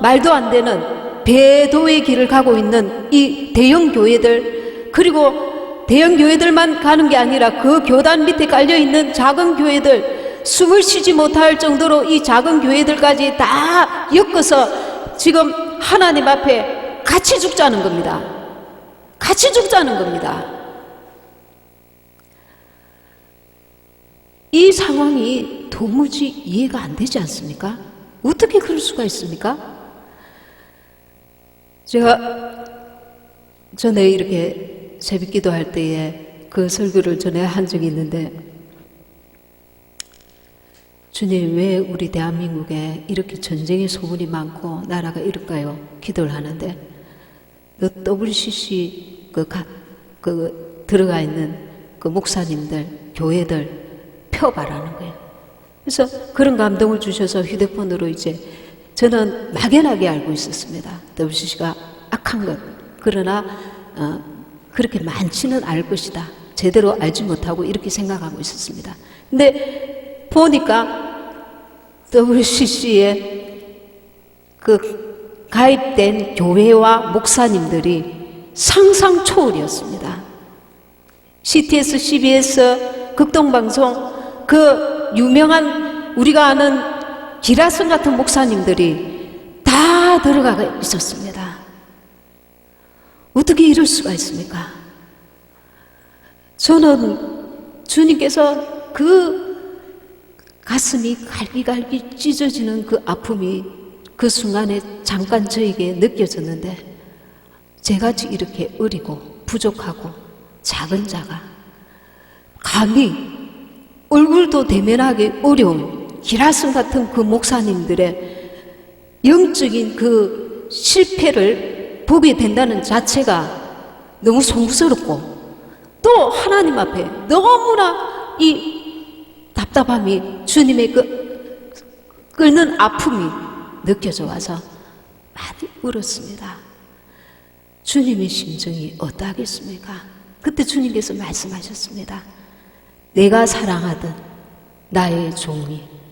Speaker 1: 말도 안 되는 배도의 길을 가고 있는 이 대형 교회들, 그리고 대형 교회들만 가는 게 아니라 그 교단 밑에 깔려있는 작은 교회들, 숨을 쉬지 못할 정도로 이 작은 교회들까지 다 엮어서 지금 하나님 앞에 같이 죽자는 겁니다. 같이 죽자는 겁니다. 이 상황이 도무지 이해가 안 되지 않습니까? 어떻게 그럴 수가 있습니까? 제가 전에 이렇게 새벽 기도할 때에 그 설교를 전에 한 적이 있는데, 주님, 왜 우리 대한민국에 이렇게 전쟁의 소문이 많고 나라가 이럴까요? 기도를 하는데, WCC 들어가 있는 그 목사님들, 교회들 펴봐라는 거예요. 그래서 그런 감동을 주셔서 휴대폰으로 이제 저는 막연하게 알고 있었습니다. WCC가 악한 것. 그러나 그렇게 많지는 않을 것이다. 제대로 알지 못하고 이렇게 생각하고 있었습니다. 근데 보니까 WCC에 그 가입된 교회와 목사님들이 상상 초월이었습니다. CTS, CBS, 극동방송, 그 유명한 우리가 아는 기라성 같은 목사님들이 다 들어가 있었습니다. 어떻게 이럴 수가 있습니까? 저는 주님께서 그 가슴이 갈기갈기 찢어지는 그 아픔이 그 순간에 잠깐 저에게 느껴졌는데, 제같이 이렇게 어리고 부족하고 작은 자가 감히 얼굴도 대면하기 어려운 기라성 같은 그 목사님들의 영적인 그 실패를 보게 된다는 자체가 너무 송구스럽고, 또 하나님 앞에 너무나 이 답답함이, 주님의 그 끓는 아픔이 느껴져 와서 많이 울었습니다. 주님의 심정이 어떠하겠습니까? 그때 주님께서 말씀하셨습니다. 내가 사랑하던 나의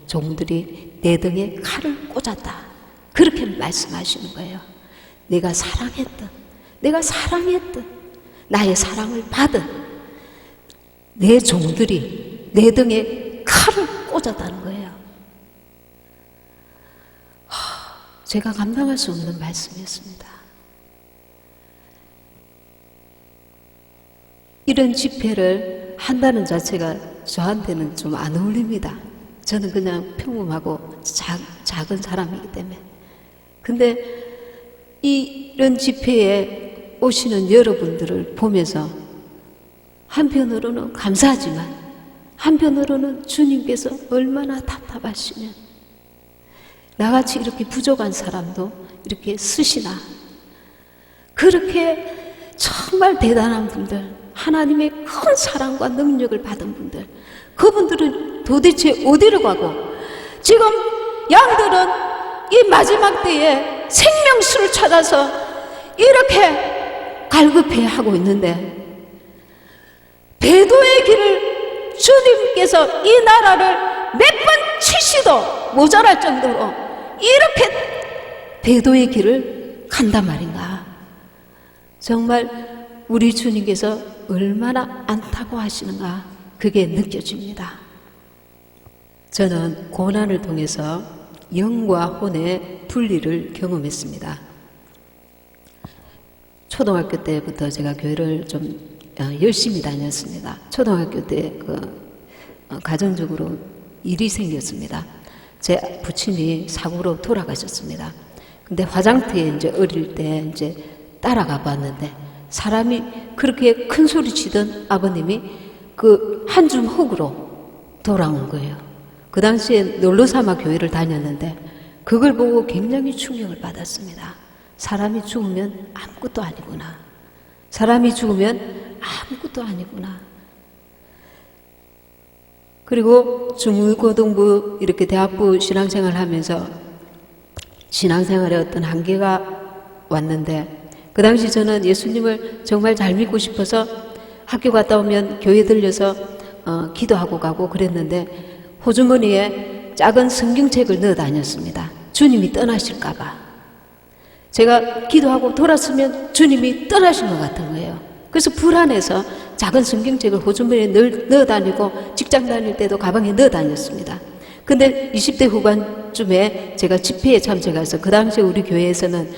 Speaker 1: 종들이 내 등에 칼을 꽂았다. 그렇게 말씀하시는 거예요. 내가 사랑했던 나의 사랑을 받은 내 종들이 내 등에 칼을 꽂았다는 거예요. 제가 감당할 수 없는 말씀이었습니다. 이런 집회를 한다는 자체가 저한테는 좀 안 어울립니다. 저는 그냥 평범하고 작은 사람이기 때문에. 근데 이런 집회에 오시는 여러분들을 보면서 한편으로는 감사하지만 한편으로는 주님께서 얼마나 답답하시면 나같이 이렇게 부족한 사람도 이렇게 쓰시나, 그렇게 정말 대단한 분들, 하나님의 큰 사랑과 능력을 받은 분들, 그분들은 도대체 어디로 가고, 지금 양들은 이 마지막 때에 생명수를 찾아서 이렇게 갈급해하고 있는데, 배도의 길을 주님께서 이 나라를 몇 번 치시도 모자랄 정도로 이렇게 배도의 길을 간단 말인가. 정말 우리 주님께서 얼마나 안타고 하시는가, 그게 느껴집니다. 저는 고난을 통해서 영과 혼의 분리를 경험했습니다. 초등학교 때부터 제가 교회를 좀 열심히 다녔습니다. 초등학교 때 가정적으로 일이 생겼습니다. 제 부친이 사고로 돌아가셨습니다. 근데 화장터에 이제 어릴 때 이제 따라가 봤는데 사람이 그렇게 큰 소리 치던 아버님이 그 한 줌 흙으로 돌아온 거예요. 그 당시에 놀러삼아 교회를 다녔는데 그걸 보고 굉장히 충격을 받았습니다. 사람이 죽으면 아무것도 아니구나. 사람이 죽으면 아무것도 아니구나. 그리고 중고등부 이렇게 대학부 신앙생활 하면서 신앙생활에 어떤 한계가 왔는데 그 당시 저는 예수님을 정말 잘 믿고 싶어서 학교 갔다 오면 교회 들려서 기도하고 가고 그랬는데 호주머니에 작은 성경책을 넣어 다녔습니다. 주님이 떠나실까봐. 제가 기도하고 돌았으면 주님이 떠나신 것 같은 거예요. 그래서 불안해서 작은 성경책을 호주머니에 넣어 다니고 직장 다닐 때도 가방에 넣어 다녔습니다. 근데 20대 후반쯤에 제가 집회에 참석해서 그 당시에 우리 교회에서는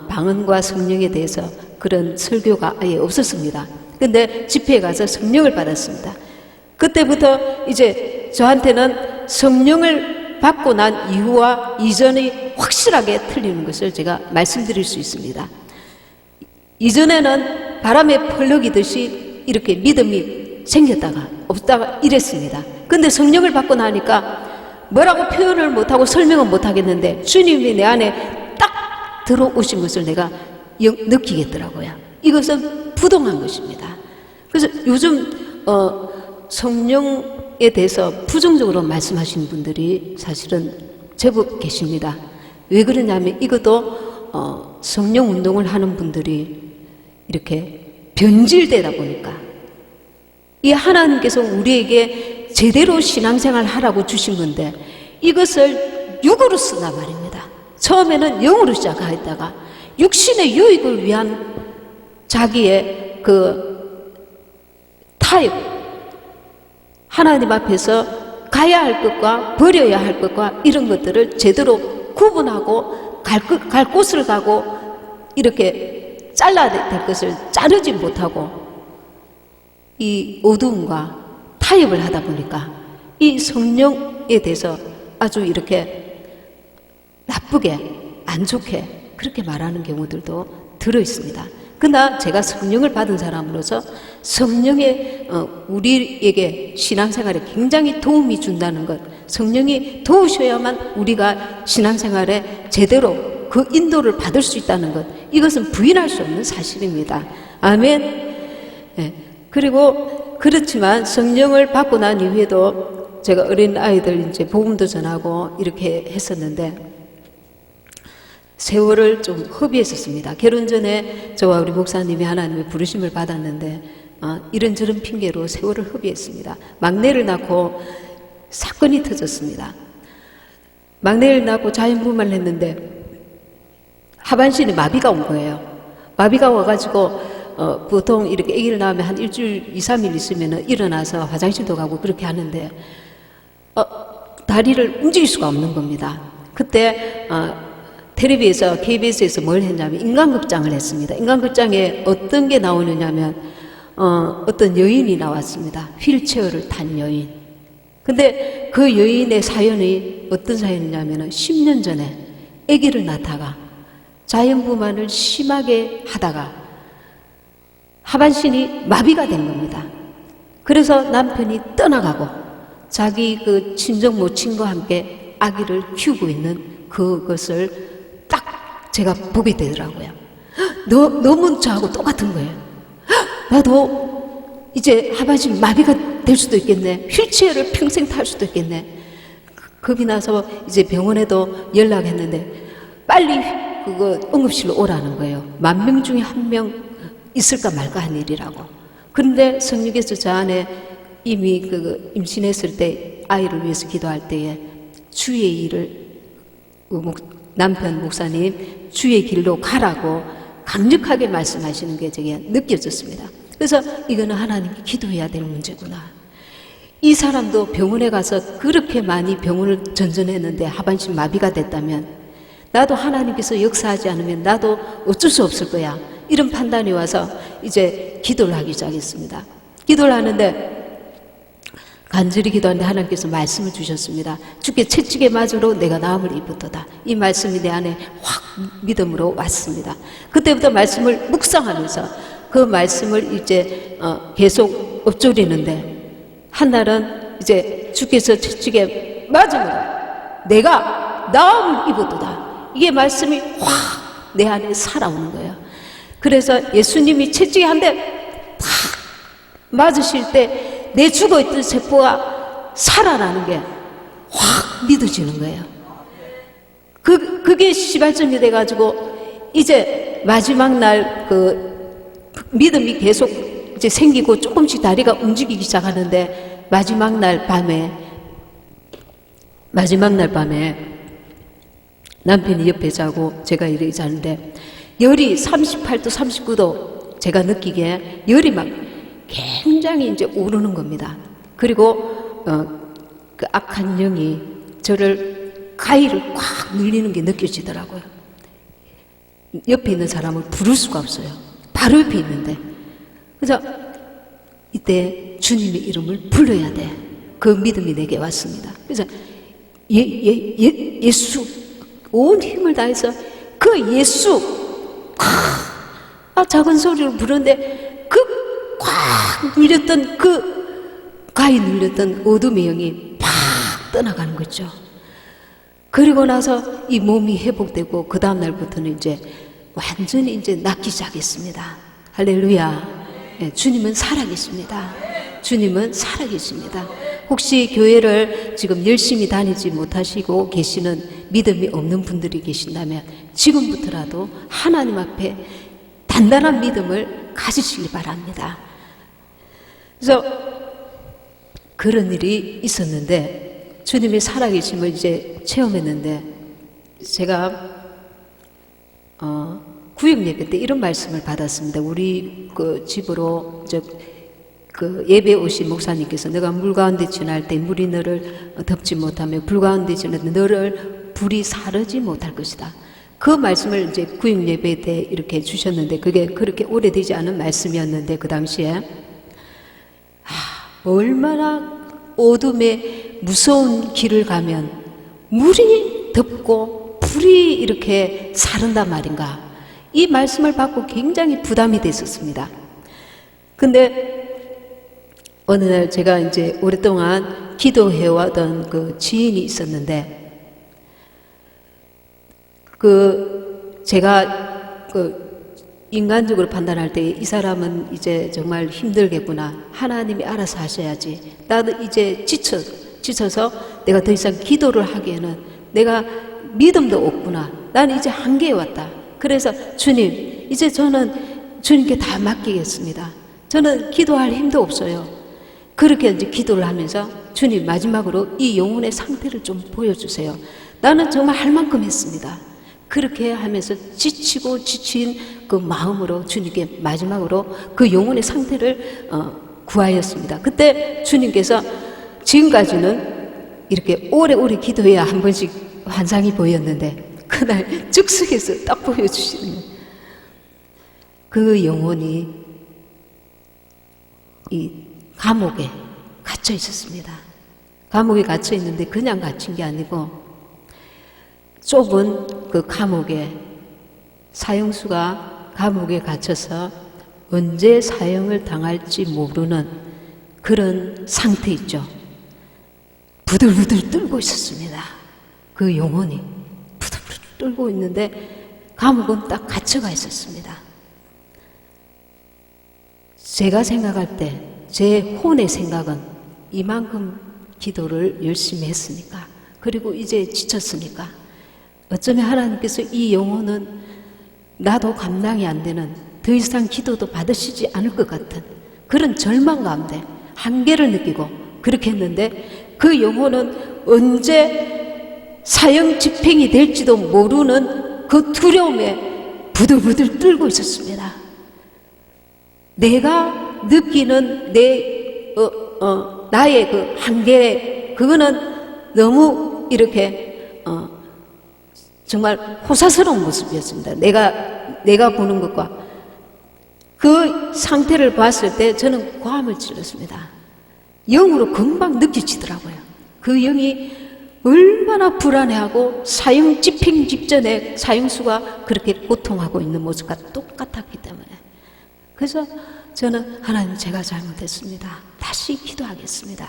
Speaker 1: 방언과 성령에 대해서 그런 설교가 아예 없었습니다. 근데 집회에 가서 성령을 받았습니다. 그때부터 이제 저한테는 성령을 받고 난 이후와 이전이 확실하게 틀리는 것을 제가 말씀드릴 수 있습니다. 이전에는 바람에 펄럭이듯이 이렇게 믿음이 생겼다가 없다가 이랬습니다. 근데 성령을 받고 나니까 뭐라고 표현을 못하고 설명은 못하겠는데 주님이 내 안에 딱 들어오신 것을 내가 느끼겠더라고요. 이것은 부동한 것입니다. 그래서 요즘 성령에 대해서 부정적으로 말씀하시는 분들이 사실은 제법 계십니다. 왜 그러냐면 이것도 성령 운동을 하는 분들이 이렇게 변질되다 보니까 이 하나님께서 우리에게 제대로 신앙생활 하라고 주신 건데 이것을 육으로 쓴단 말입니다. 처음에는 영으로 시작하였다가 육신의 유익을 위한 자기의 그 타협, 하나님 앞에서 가야 할 것과 버려야 할 것과 이런 것들을 제대로 구분하고 갈 곳을 가고 이렇게 잘라야 될 것을 자르지 못하고 이 어두움과 타협을 하다 보니까 이 성령에 대해서 아주 이렇게 나쁘게 안 좋게 그렇게 말하는 경우들도 들어 있습니다. 그러나 제가 성령을 받은 사람으로서 성령의 우리에게 신앙생활에 굉장히 도움이 준다는 것, 성령이 도우셔야만 우리가 신앙생활에 제대로 그 인도를 받을 수 있다는 것, 이것은 부인할 수 없는 사실입니다. 아멘. 네. 그리고 그렇지만 성령을 받고 난 이후에도 제가 어린 아이들 이제 복음도 전하고 이렇게 했었는데 세월을 좀 허비했었습니다. 결혼 전에 저와 우리 목사님이 하나님의 부르심을 받았는데 이런저런 핑계로 세월을 허비했습니다. 막내를 낳고 사건이 터졌습니다. 막내를 낳고 자연분만을 했는데 하반신에 마비가 온 거예요. 마비가 와가지고 보통 이렇게 아기를 낳으면 한 일주일, 2, 3일 있으면 일어나서 화장실도 가고 그렇게 하는데 다리를 움직일 수가 없는 겁니다. 그때 텔레비에서 KBS에서 뭘 했냐면 인간극장을 했습니다. 인간극장에 어떤 게 나오느냐면 어떤 여인이 나왔습니다. 휠체어를 탄 여인. 근데 그 여인의 사연이 어떤 사연이냐면 10년 전에 아기를 낳다가 자연분만을 심하게 하다가 하반신이 마비가 된 겁니다. 그래서 남편이 떠나가고 자기 그 친정 모친과 함께 아기를 키우고 있는 그것을 딱 제가 보게 되더라고요. 너무 저하고 똑같은 거예요. 나도 이제 하반신 마비가 될 수도 있겠네. 휠체어를 평생 탈 수도 있겠네. 겁이 나서 이제 병원에도 연락했는데 빨리 그거 응급실로 오라는 거예요. 10,000명 중에 1명 있을까 말까 한 일이라고. 그런데 성령께서 저 안에 이미 그 임신했을 때 아이를 위해서 기도할 때에 주의 일을 남편 목사님 주의 길로 가라고 강력하게 말씀하시는 게 제게 느껴졌습니다. 그래서 이거는 하나님께 기도해야 될 문제구나. 이 사람도 병원에 가서 그렇게 많이 병원을 전전했는데 하반신 마비가 됐다면 나도 하나님께서 역사하지 않으면 나도 어쩔 수 없을 거야. 이런 판단이 와서 이제 기도를 하기 시작했습니다. 기도를 하는데 간절히 기도하는데 하나님께서 말씀을 주셨습니다. 주께 채찍에 맞으로 내가 나음을 입었도다. 이 말씀이 내 안에 확 믿음으로 왔습니다. 그때부터 말씀을 묵상하면서 그 말씀을 이제 계속 읊조리는데 한날은 이제 주께서 채찍에 맞음으로 내가 나음을 입었도다. 이게 말씀이 확 내 안에 살아오는 거예요. 그래서 예수님이 채찍에 한 대 팍 맞으실 때 내 죽어있던 세포가 살아나는 게 확 믿어지는 거예요. 그게 시발점이 돼가지고 이제 마지막 날 그 믿음이 계속 이제 생기고 조금씩 다리가 움직이기 시작하는데 마지막 날 밤에 남편이 옆에 자고 제가 이렇게 자는데 열이 38도 39도 제가 느끼기에 열이 막 굉장히 이제 오르는 겁니다. 그리고 그 악한 영이 저를 가위를 꽉 눌리는 게 느껴지더라고요. 옆에 있는 사람을 부를 수가 없어요. 바로 옆에 있는데. 그래서 이때 주님의 이름을 불러야 돼. 그 믿음이 내게 왔습니다. 그래서 예수 온 힘을 다해서 그 예수 작은 소리로 부르는데 그 꽉 눌렸던 그 가위 눌렸던 어둠의 영이 팍 떠나가는 거죠. 그리고 나서 이 몸이 회복되고 그 다음 날부터는 이제 완전히 이제 낫기 시작했습니다. 할렐루야. 네, 주님은 살아계십니다. 주님은 살아계십니다. 혹시 교회를 지금 열심히 다니지 못하시고 계시는 믿음이 없는 분들이 계신다면 지금부터라도 하나님 앞에 단단한 믿음을 가지시기 바랍니다. 그래서 그런 일이 있었는데 주님의 살아계심을 이제 체험했는데 제가 구역 예배 때 이런 말씀을 받았습니다. 우리 그 집으로 그 예배 오신 목사님께서 내가 물 가운데 지날 때 물이 너를 덮지 못하며 불 가운데 지날 때 너를 불이 사르지 못할 것이다. 그 말씀을 이제 구역 예배 때 이렇게 주셨는데 그게 그렇게 오래되지 않은 말씀이었는데 그 당시에 얼마나 어둠의 무서운 길을 가면 물이 덮고 불이 이렇게 사른단 말인가. 이 말씀을 받고 굉장히 부담이 됐었습니다. 근데 어느 날 제가 이제 오랫동안 기도해왔던 그 지인이 있었는데 제가 인간적으로 판단할 때 이 사람은 이제 정말 힘들겠구나. 하나님이 알아서 하셔야지. 나도 이제 지쳐서 내가 더 이상 기도를 하기에는 내가 믿음도 없구나. 나는 이제 한계에 왔다. 그래서 주님, 이제 저는 주님께 다 맡기겠습니다. 저는 기도할 힘도 없어요. 그렇게 이제 기도를 하면서 주님 마지막으로 이 영혼의 상태를 좀 보여주세요. 나는 정말 할 만큼 했습니다. 그렇게 하면서 지치고 지친 그 마음으로 주님께 마지막으로 그 영혼의 상태를 구하였습니다. 그때 주님께서 지금까지는 이렇게 오래오래 기도해야 한 번씩 환상이 보였는데 그날 즉석에서 딱 보여주시는 그 영혼이 이 감옥에 갇혀 있었습니다. 감옥에 갇혀 있는데 그냥 갇힌 게 아니고 좁은 그 감옥에 사형수가 감옥에 갇혀서 언제 사형을 당할지 모르는 그런 상태 있죠. 부들부들 떨고 있었습니다. 그 영혼이 부들부들 떨고 있는데 감옥은 딱 갇혀가 있었습니다. 제가 생각할 때 제 혼의 생각은 이만큼 기도를 열심히 했으니까 그리고 이제 지쳤으니까 어쩌면 하나님께서 이 영혼은 나도 감당이 안 되는 더 이상 기도도 받으시지 않을 것 같은 그런 절망 가운데 한계를 느끼고 그렇게 했는데 그 영혼은 언제 사형 집행이 될지도 모르는 그 두려움에 부들부들 떨고 있었습니다. 내가 느끼는 내 나의 그 한계, 그거는 너무 이렇게 정말 호사스러운 모습이었습니다. 내가 보는 것과 그 상태를 봤을 때 저는 고함을 질렀습니다. 영으로 금방 느껴지더라고요. 그 영이 얼마나 불안해하고 사형 집행 직전에 사형수가 그렇게 고통하고 있는 모습과 똑같았기 때문에. 그래서 저는 하나님, 제가 잘못했습니다. 다시 기도하겠습니다.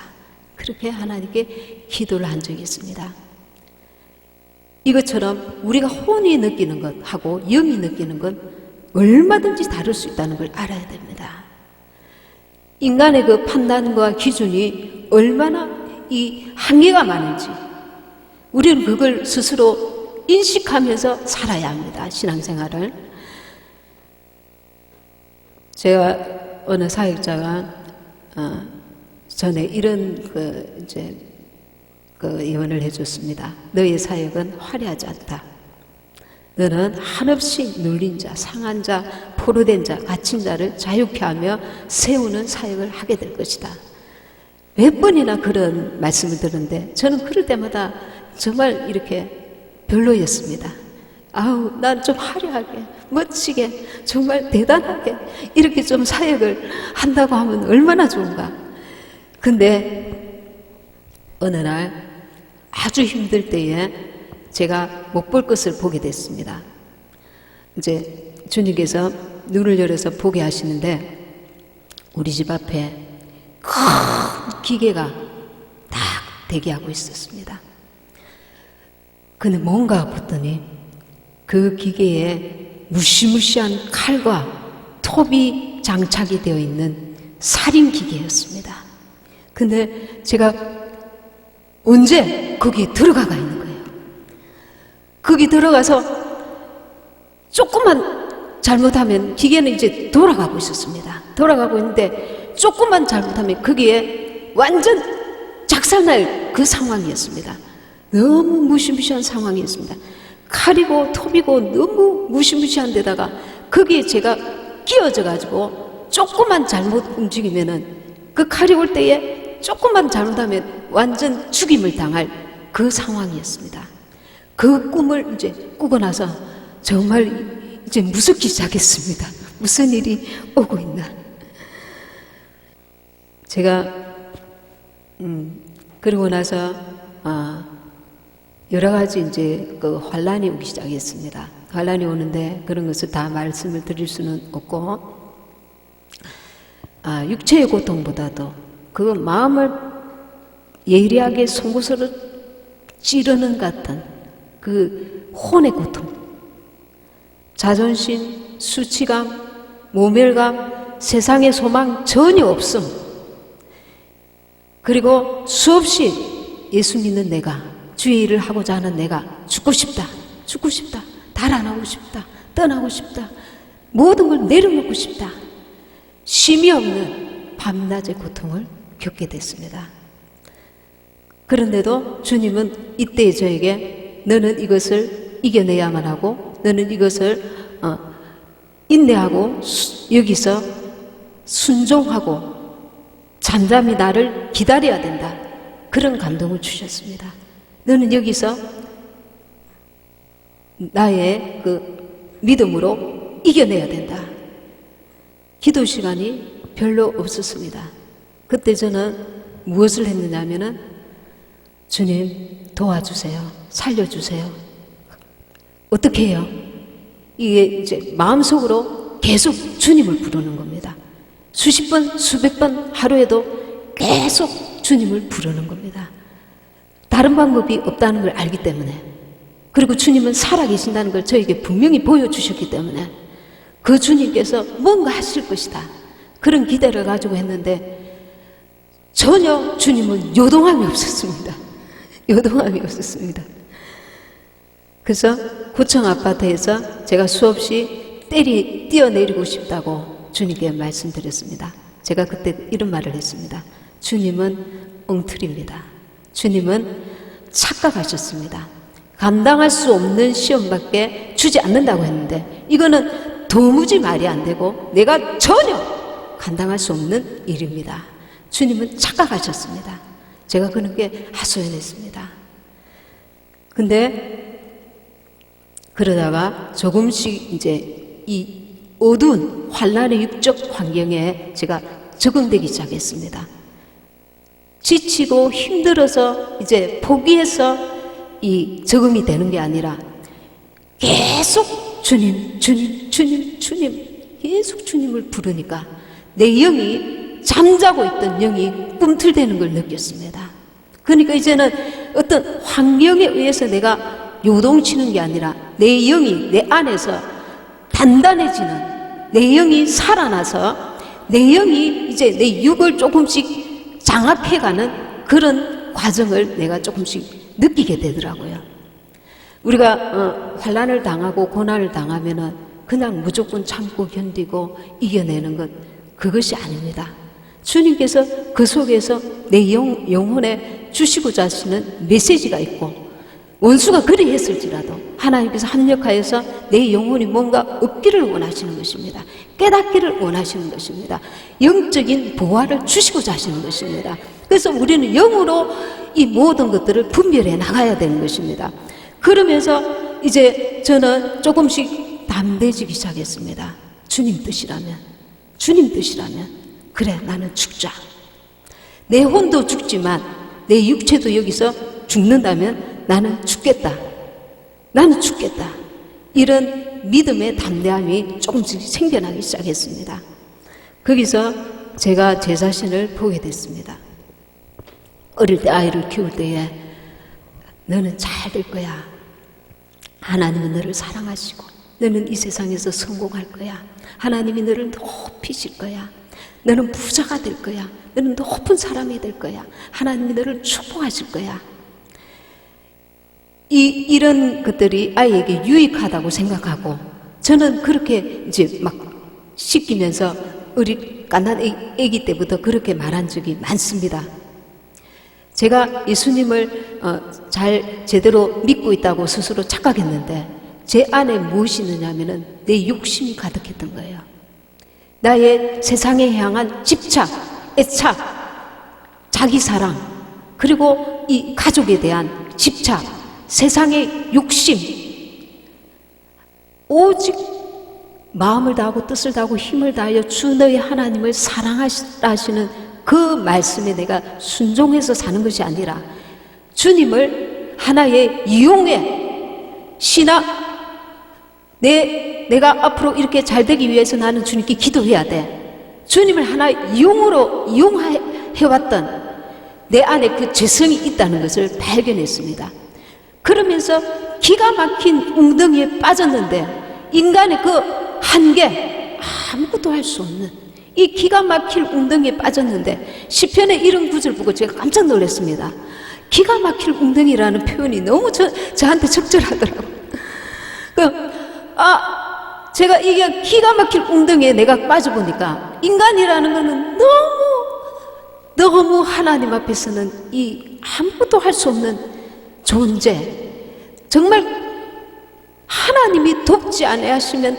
Speaker 1: 그렇게 하나님께 기도를 한 적이 있습니다. 이것처럼 우리가 혼이 느끼는 것하고 영이 느끼는 건 얼마든지 다를 수 있다는 걸 알아야 됩니다. 인간의 그 판단과 기준이 얼마나 이 한계가 많은지 우리는 그걸 스스로 인식하면서 살아야 합니다. 신앙생활을. 제가 어느 사역자가 전에 이런 예언을 해줬습니다. 너의 사역은 화려하지 않다. 너는 한없이 눌린 자, 상한 자, 포로된 자, 갇힌 자를 자유케 하며 세우는 사역을 하게 될 것이다. 몇 번이나 그런 말씀을 들었는데 저는 그럴 때마다 정말 이렇게 별로였습니다. 아우, 난 좀 화려하게, 멋지게, 정말 대단하게 이렇게 좀 사역을 한다고 하면 얼마나 좋은가. 근데 어느 날 아주 힘들 때에 제가 못 볼 것을 보게 됐습니다. 이제 주님께서 눈을 열어서 보게 하시는데 우리 집 앞에 큰 기계가 딱 대기하고 있었습니다. 근데 뭔가 봤더니 그 기계에 무시무시한 칼과 톱이 장착이 되어 있는 살인 기계였습니다. 근데 제가 언제 거기에 들어가가 있는 거예요. 거기 들어가서 조금만 잘못하면 기계는 이제 돌아가고 있었습니다. 돌아가고 있는데 조금만 잘못하면 거기에 완전 작살날 그 상황이었습니다. 너무 무시무시한 상황이었습니다. 칼이고 톱이고 너무 무시무시한 데다가 거기에 제가 끼어져 가지고 조금만 잘못 움직이면은 그 칼이 올 때에 조금만 잘못하면 완전 죽임을 당할 그 상황이었습니다. 그 꿈을 이제 꾸고 나서 정말 이제 무섭기 시작했습니다. 무슨 일이 오고 있나. 제가 그러고 나서 여러 가지 이제 그 환란이 오기 시작했습니다. 환란이 오는데 그런 것을 다 말씀을 드릴 수는 없고, 육체의 고통보다도 그 마음을 예리하게 송구스러 찌르는 같은 그 혼의 고통, 자존심, 수치감, 모멸감, 세상의 소망 전혀 없음, 그리고 수없이 예수 믿는 내가, 주의 일을 하고자 하는 내가 죽고 싶다, 죽고 싶다, 달아나고 싶다, 떠나고 싶다, 모든 걸 내려놓고 싶다, 쉼이 없는 밤낮의 고통을 겪게 됐습니다. 그런데도 주님은 이때 저에게 너는 이것을 이겨내야만 하고, 너는 이것을 인내하고 여기서 순종하고 잠잠히 나를 기다려야 된다, 그런 감동을 주셨습니다. 너는 여기서 나의 그 믿음으로 이겨내야 된다. 기도 시간이 별로 없었습니다. 그때 저는 무엇을 했느냐 하면은, 주님 도와주세요, 살려주세요. 어떻게 해요? 이게 이제 마음속으로 계속 주님을 부르는 겁니다. 수십 번, 수백 번 하루에도 계속 주님을 부르는 겁니다. 다른 방법이 없다는 걸 알기 때문에, 그리고 주님은 살아계신다는 걸 저에게 분명히 보여주셨기 때문에 그 주님께서 뭔가 하실 것이다, 그런 기대를 가지고 했는데 전혀 주님은 요동함이 없었습니다. 요동함이 없었습니다. 그래서 구청 아파트에서 제가 수없이 뛰어내리고 싶다고 주님께 말씀드렸습니다. 제가 그때 이런 말을 했습니다. 주님은 엉터리입니다. 주님은 착각하셨습니다. 감당할 수 없는 시험밖에 주지 않는다고 했는데 이거는 도무지 말이 안 되고 내가 전혀 감당할 수 없는 일입니다. 주님은 착각하셨습니다. 제가 그렇게 하소연했습니다. 근데 그러다가 조금씩 이제 이 어두운 환란의 육적 환경에 제가 적응되기 시작했습니다. 지치고 힘들어서 이제 포기해서 이 적응이 되는 게 아니라 계속 주님, 주님, 주님, 주님, 계속 주님을 부르니까 내 영이 잠자고 있던 영이 꿈틀대는 걸 느꼈습니다. 그러니까 이제는 어떤 환경에 의해서 내가 요동치는 게 아니라 내 영이 내 안에서 단단해지는, 내 영이 살아나서 내 영이 이제 내 육을 조금씩 장악해가는 그런 과정을 내가 조금씩 느끼게 되더라고요. 우리가 환난을 당하고 고난을 당하면은 그냥 무조건 참고 견디고 이겨내는 것, 그것이 아닙니다. 주님께서 그 속에서 내 영혼에 주시고자 하시는 메시지가 있고, 원수가 그리 했을지라도 하나님께서 합력하여서 내 영혼이 뭔가 얻기를 원하시는 것입니다. 깨닫기를 원하시는 것입니다. 영적인 보화를 주시고자 하시는 것입니다. 그래서 우리는 영으로 이 모든 것들을 분별해 나가야 되는 것입니다. 그러면서 이제 저는 조금씩 담대해지기 시작했습니다. 주님 뜻이라면, 주님 뜻이라면, 그래, 나는 죽자. 내 혼도 죽지만 내 육체도 여기서 죽는다면 나는 죽겠다. 나는 죽겠다. 이런 믿음의 담대함이 조금씩 생겨나기 시작했습니다. 거기서 제가 제 자신을 보게 됐습니다. 어릴 때 아이를 키울 때에 너는 잘 될 거야. 하나님은 너를 사랑하시고 너는 이 세상에서 성공할 거야. 하나님이 너를 높이실 거야. 너는 부자가 될 거야. 너는 높은 사람이 될 거야. 하나님이 너를 축복하실 거야. 이런 것들이 아이에게 유익하다고 생각하고, 저는 그렇게 이제 막 시키면서 우리 갓난 아기 때부터 그렇게 말한 적이 많습니다. 제가 예수님을 잘 제대로 믿고 있다고 스스로 착각했는데 제 안에 무엇이 있느냐면은 내 욕심이 가득했던 거예요. 나의 세상에 향한 집착, 애착, 자기 사랑, 그리고 이 가족에 대한 집착, 세상의 욕심, 오직 마음을 다하고 뜻을 다하고 힘을 다하여 주 너희 하나님을 사랑하시는 그 말씀에 내가 순종해서 사는 것이 아니라 주님을 하나의 이용해 신학, 내가 앞으로 이렇게 잘 되기 위해서 나는 주님께 기도해야 돼. 주님을 하나의 이용으로 이용해왔던 내 안에 그 죄성이 있다는 것을 발견했습니다. 그러면서 기가 막힌 웅덩이에 빠졌는데 인간의 그 한계, 아무것도 할 수 없는 이 기가 막힐 웅덩이에 빠졌는데 시편의 이런 구절 보고 제가 깜짝 놀랐습니다. 기가 막힐 웅덩이라는 표현이 너무 저한테 적절하더라고요. 제가 이게 기가 막힐 웅덩이에 내가 빠져보니까 인간이라는 것은 너무 하나님 앞에서는 이 아무것도 할 수 없는 존재, 정말 하나님이 돕지 아니하시면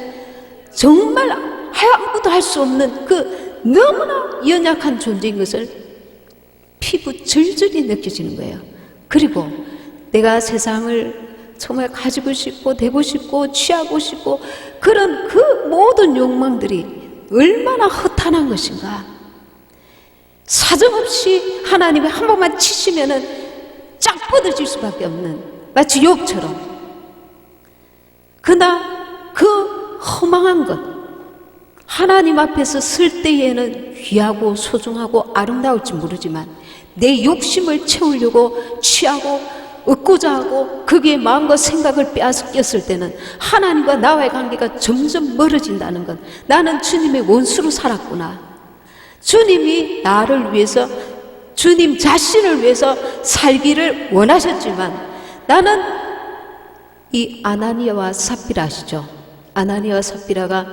Speaker 1: 정말 아무것도 할 수 없는 그 너무나 연약한 존재인 것을 피부 절절히 느껴지는 거예요. 그리고 내가 세상을 정말 가지고 싶고 되고 싶고 취하고 싶고 그런 그 모든 욕망들이 얼마나 허탄한 것인가. 사정없이 하나님이 한 번만 치시면은 쫙 뻗어질 수밖에 없는, 마치 욥처럼. 그러나 그 허망한 것, 하나님 앞에서 설 때에는 귀하고 소중하고 아름다울지 모르지만 내 욕심을 채우려고 취하고 얻고자 하고 거기에 마음과 생각을 빼앗겼을 때는 하나님과 나와의 관계가 점점 멀어진다는 것. 나는 주님의 원수로 살았구나. 주님이 나를 위해서, 주님 자신을 위해서 살기를 원하셨지만 나는 이 아나니아와 삽비라 아시죠? 아나니아와 삽비라가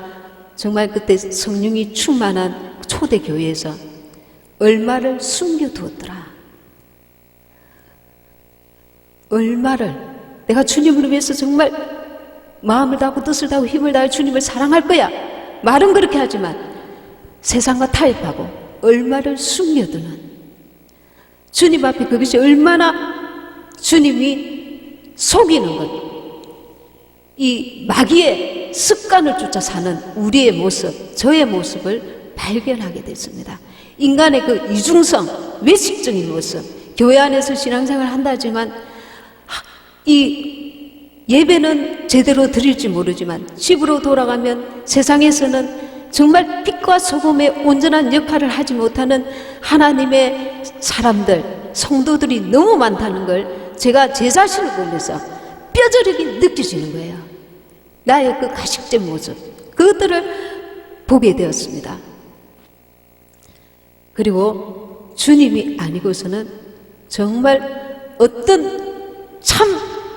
Speaker 1: 정말 그때 성령이 충만한 초대교회에서 얼마를 숨겨두었더라. 얼마를 내가 주님을 위해서 정말 마음을 다하고 뜻을 다하고 힘을 다해 주님을 사랑할 거야. 말은 그렇게 하지만 세상과 타협하고 얼마를 숨겨두는, 주님 앞에 그것이 얼마나 주님이 속이는 것, 이 마귀의 습관을 쫓아 사는 우리의 모습, 저의 모습을 발견하게 됐습니다. 인간의 그 이중성, 외식적인 모습, 교회 안에서 신앙생활을 한다지만 이 예배는 제대로 드릴지 모르지만 집으로 돌아가면 세상에서는 정말 빛과 소금의 온전한 역할을 하지 못하는 하나님의 사람들, 성도들이 너무 많다는 걸 제가 제 자신을 보면서 뼈저리게 느껴지는 거예요. 나의 그 가식된 모습, 그것들을 보게 되었습니다. 그리고 주님이 아니고서는 정말 어떤 참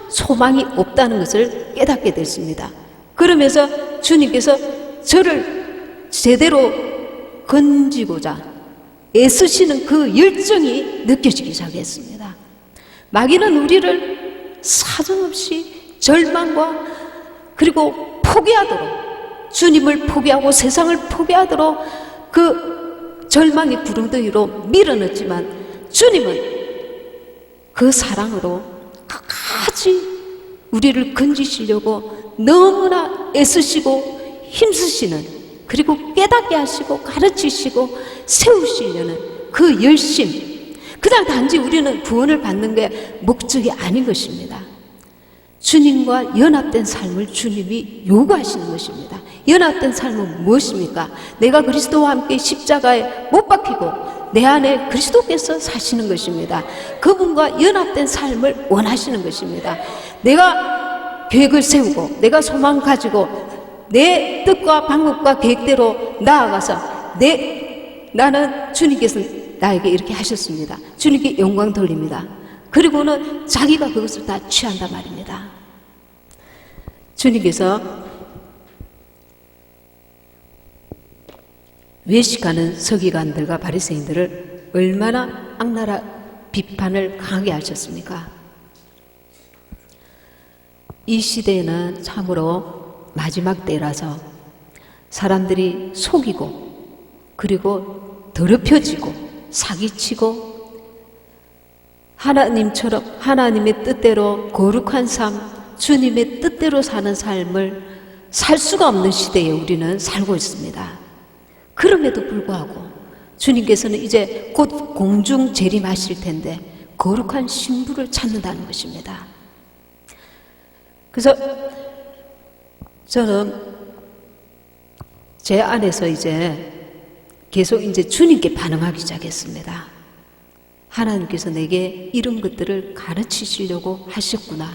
Speaker 1: 소망이 없다는 것을 깨닫게 됐습니다. 그러면서 주님께서 저를 제대로 건지고자 애쓰시는 그 열정이 느껴지기 시작했습니다. 마귀는 우리를 사정없이 절망과 그리고 포기하도록, 주님을 포기하고 세상을 포기하도록 그 절망의 구렁텅이로 밀어넣지만 주님은 그 사랑으로 끝까지 우리를 건지시려고 너무나 애쓰시고 힘쓰시는, 그리고 깨닫게 하시고 가르치시고 세우시려는 그 열심, 그냥 단지 우리는 구원을 받는 게 목적이 아닌 것입니다. 주님과 연합된 삶을 주님이 요구하시는 것입니다. 연합된 삶은 무엇입니까? 내가 그리스도와 함께 십자가에 못 박히고 내 안에 그리스도께서 사시는 것입니다. 그분과 연합된 삶을 원하시는 것입니다. 내가 계획을 세우고 내가 소망 가지고 내 뜻과 방법과 계획대로 나아가서 나는 주님께서 나에게 이렇게 하셨습니다. 주님께 영광 돌립니다. 그리고는 자기가 그것을 다 취한단 말입니다. 주님께서 외식하는 서기관들과 바리새인들을 얼마나 악랄한 비판을 강하게 하셨습니까? 이 시대에는 참으로 마지막 때라서 사람들이 속이고 그리고 더럽혀지고 사기치고 하나님처럼 하나님의 뜻대로 거룩한 삶, 주님의 뜻대로 사는 삶을 살 수가 없는 시대에 우리는 살고 있습니다. 그럼에도 불구하고 주님께서는 이제 곧 공중 재림하실 텐데 거룩한 신부를 찾는다는 것입니다. 그래서 저는 제 안에서 이제 계속 이제 주님께 반응하기 시작했습니다. 하나님께서 내게 이런 것들을 가르치시려고 하셨구나.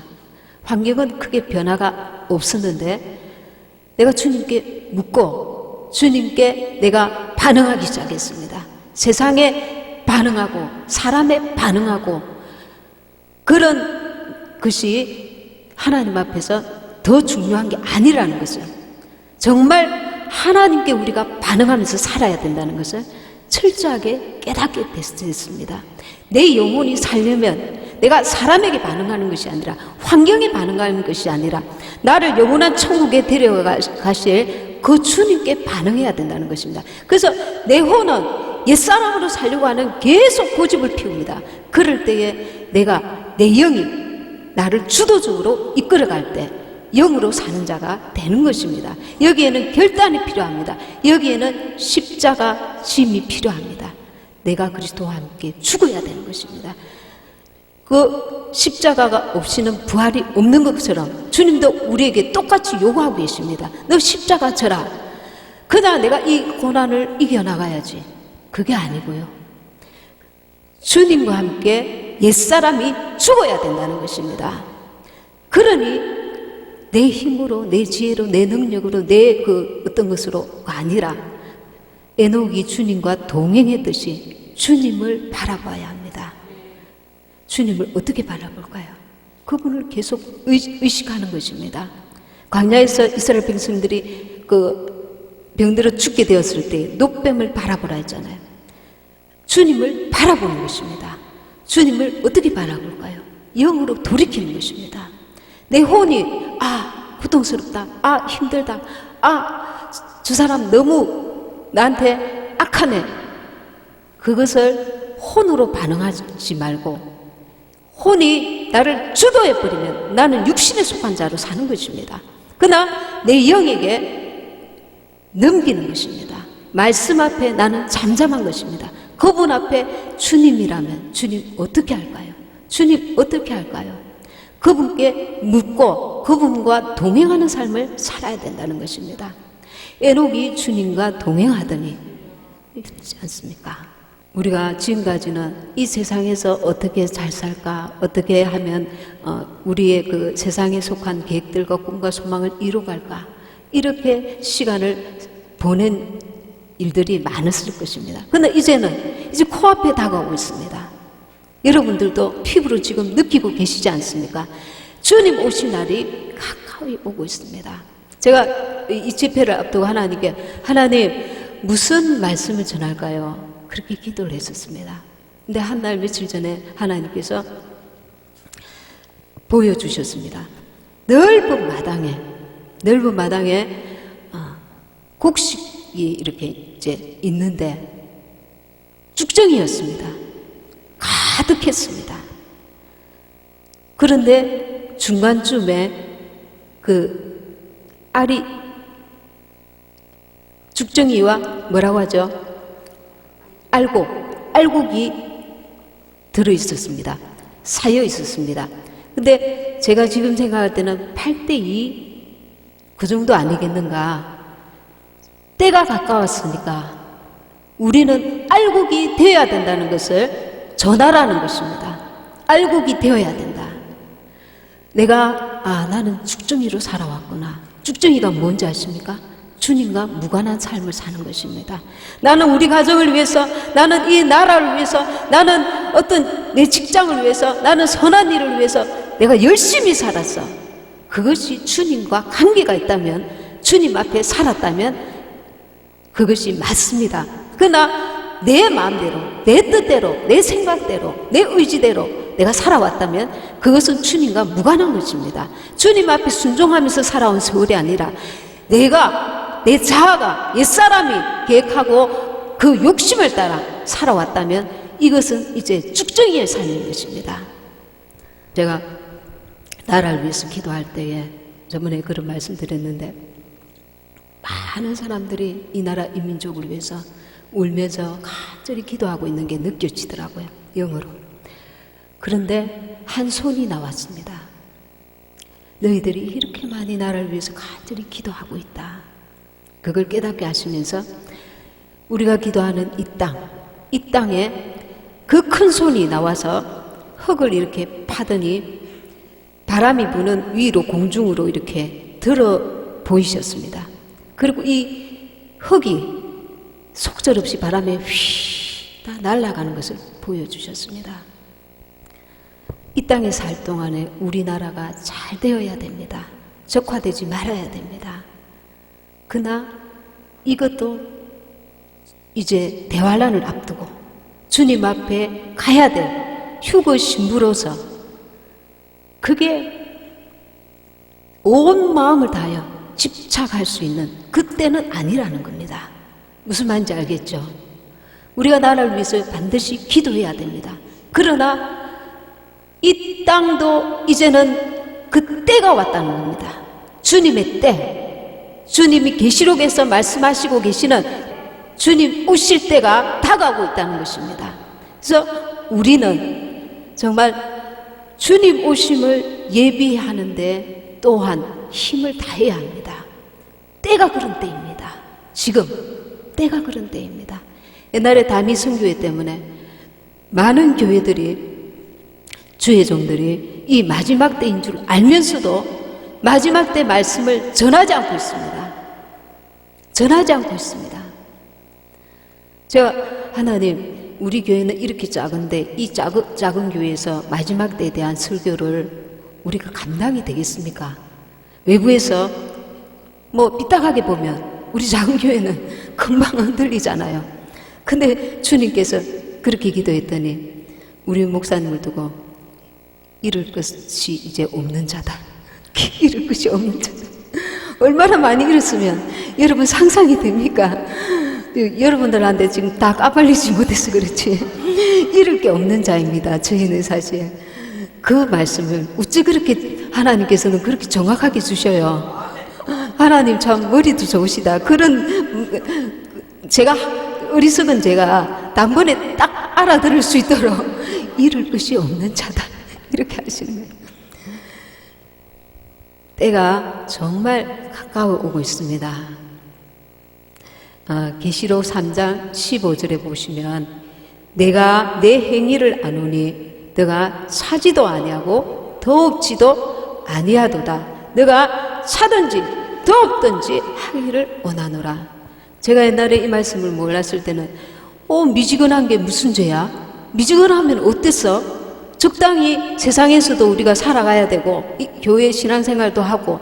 Speaker 1: 환경은 크게 변화가 없었는데 내가 주님께 묻고 주님께 내가 반응하기 시작했습니다. 세상에 반응하고 사람에 반응하고 그런 것이 하나님 앞에서 더 중요한 게 아니라는 것을, 정말 하나님께 우리가 반응하면서 살아야 된다는 것을 철저하게 깨닫게 됐습니다. 내 영혼이 살려면 내가 사람에게 반응하는 것이 아니라 환경에 반응하는 것이 아니라 나를 영원한 천국에 데려가실 그 주님께 반응해야 된다는 것입니다. 그래서 내 혼은 옛사람으로 살려고 하는 계속 고집을 피웁니다. 그럴 때에 내가 내 영이 나를 주도적으로 이끌어갈 때 영으로 사는 자가 되는 것입니다. 여기에는 결단이 필요합니다. 여기에는 십자가 짐이 필요합니다. 내가 그리스도와 함께 죽어야 되는 것입니다. 그 십자가가 없이는 부활이 없는 것처럼 주님도 우리에게 똑같이 요구하고 계십니다. 너 십자가 져라. 그러나 내가 이 고난을 이겨나가야지. 그게 아니고요. 주님과 함께 옛사람이 죽어야 된다는 것입니다. 그러니 내 힘으로, 내 지혜로, 내 능력으로, 내 그 어떤 것으로가 아니라 에녹이 주님과 동행했듯이 주님을 바라봐야 합니다. 주님을 어떻게 바라볼까요? 그분을 계속 의식하는 것입니다. 광야에서 이스라엘 백성들이 그 병들어 죽게 되었을 때 녹뱀을 바라보라 했잖아요. 주님을 바라보는 것입니다. 주님을 어떻게 바라볼까요? 영으로 돌이키는 것입니다. 내 혼이 고통스럽다, 힘들다, 저 사람 너무 나한테 악하네, 그것을 혼으로 반응하지 말고 혼이 나를 주도해버리면 나는 육신에 속한 자로 사는 것입니다. 그러나 내 영에게 넘기는 것입니다. 말씀 앞에 나는 잠잠한 것입니다. 그분 앞에 주님이라면 주님 어떻게 할까요? 주님 어떻게 할까요? 그분께 묻고 그분과 동행하는 삶을 살아야 된다는 것입니다. 에녹이 주님과 동행하더니 그렇지 않습니까? 우리가 지금까지는 이 세상에서 어떻게 잘 살까, 어떻게 하면 우리의 그 세상에 속한 계획들과 꿈과 소망을 이루어갈까, 이렇게 시간을 보낸 일들이 많았을 것입니다. 그러나 이제는 이제 코앞에 다가오고 있습니다. 여러분들도 피부로 지금 느끼고 계시지 않습니까? 주님 오신 날이 가까이 오고 있습니다. 제가 이 집회를 앞두고 하나님께 하나님 무슨 말씀을 전할까요? 그렇게 기도를 했었습니다. 근데 한 날 며칠 전에 하나님께서 보여주셨습니다. 넓은 마당에 곡식이 이렇게 이제 있는데 쭉정이였습니다. 가득했습니다. 그런데 중간쯤에 그 알이 죽정이와 뭐라고 하죠? 알곡이 들어있었습니다. 쌓여 있었습니다. 근데 제가 지금 생각할 때는 8대2 그 정도 아니겠는가. 때가 가까웠으니까 우리는 알곡이 되어야 된다는 것을 전하라는 것입니다. 알곡이 되어야 된다. 나는 죽정이로 살아왔구나. 죽정이가 뭔지 아십니까? 주님과 무관한 삶을 사는 것입니다. 나는 우리 가정을 위해서, 나는 이 나라를 위해서, 나는 어떤 내 직장을 위해서, 나는 선한 일을 위해서 내가 열심히 살았어. 그것이 주님과 관계가 있다면, 주님 앞에 살았다면 그것이 맞습니다. 그러나 내 마음대로, 내 뜻대로, 내 생각대로, 내 의지대로 내가 살아왔다면 그것은 주님과 무관한 것입니다. 주님 앞에 순종하면서 살아온 세월이 아니라 내 자아가 옛사람이 계획하고 그 욕심을 따라 살아왔다면 이것은 이제 쭉정이의 삶인 것입니다. 제가 나라를 위해서 기도할 때에 저번에 그런 말씀 드렸는데 많은 사람들이 이 나라 인민족을 위해서 울면서 간절히 기도하고 있는 게 느껴지더라고요. 영어로. 그런데 한 손이 나왔습니다. 너희들이 이렇게 많이 나라를 위해서 간절히 기도하고 있다. 그걸 깨닫게 하시면서 우리가 기도하는 이 땅에 그 큰 손이 나와서 흙을 이렇게 파더니 바람이 부는 위로 공중으로 이렇게 들어 보이셨습니다. 그리고 이 흙이 속절없이 바람에 휘 다 날아가는 것을 보여주셨습니다. 이 땅에 살 동안에 우리나라가 잘 되어야 됩니다. 적화되지 말아야 됩니다. 그러나 이것도 이제 대환란을 앞두고 주님 앞에 가야 될 휴거 신부로서 그게 온 마음을 다하여 집착할 수 있는 그때는 아니라는 겁니다. 무슨 말인지 알겠죠? 우리가 나라를 위해서 반드시 기도해야 됩니다. 그러나 이 땅도 이제는 그 때가 왔다는 겁니다. 주님의 때, 주님이 계시록에서 말씀하시고 계시는 주님 오실 때가 다가오고 있다는 것입니다. 그래서 우리는 정말 주님 오심을 예비하는데 또한 힘을 다해야 합니다. 때가 그런 때입니다. 지금 때가 그런 때입니다. 옛날에 다미 선교회 때문에 많은 교회들이 주의 종들이 이 마지막 때인 줄 알면서도 마지막 때 말씀을 전하지 않고 있습니다. 전하지 않고 있습니다. 제가 하나님 우리 교회는 이렇게 작은데 이 작은 교회에서 마지막 때에 대한 설교를 우리가 감당이 되겠습니까? 외부에서 삐딱하게 보면 우리 작은 교회는 금방 흔들리잖아요. 근데 주님께서 그렇게 기도했더니 우리 목사님을 두고 이룰 것이 이제 없는 자다. 이룰 것이 없는 자다. 얼마나 많이 이뤘으면 여러분 상상이 됩니까? 여러분들한테 지금 다 까발리지 못해서 그렇지 잃을 게 없는 자입니다. 저희는 사실 그 말씀을 어찌 그렇게 하나님께서는 그렇게 정확하게 주셔요. 하나님 참 머리도 좋으시다. 그런 제가 어리석은 제가 단번에 딱 알아들을 수 있도록 잃을 것이 없는 자다 이렇게 하시는 거예요. 때가 정말 가까워 오고 있습니다. 계시록 3장 15절에 보시면 내가 내 행위를 아노니 너가 차지도 아니하고 더욱지도 아니하도다. 너가 차든지 더욱든지 하기를 원하노라. 제가 옛날에 이 말씀을 몰랐을 때는 미지근한 게 무슨 죄야? 미지근하면 어땠어? 적당히 세상에서도 우리가 살아가야 되고 교회 신앙생활도 하고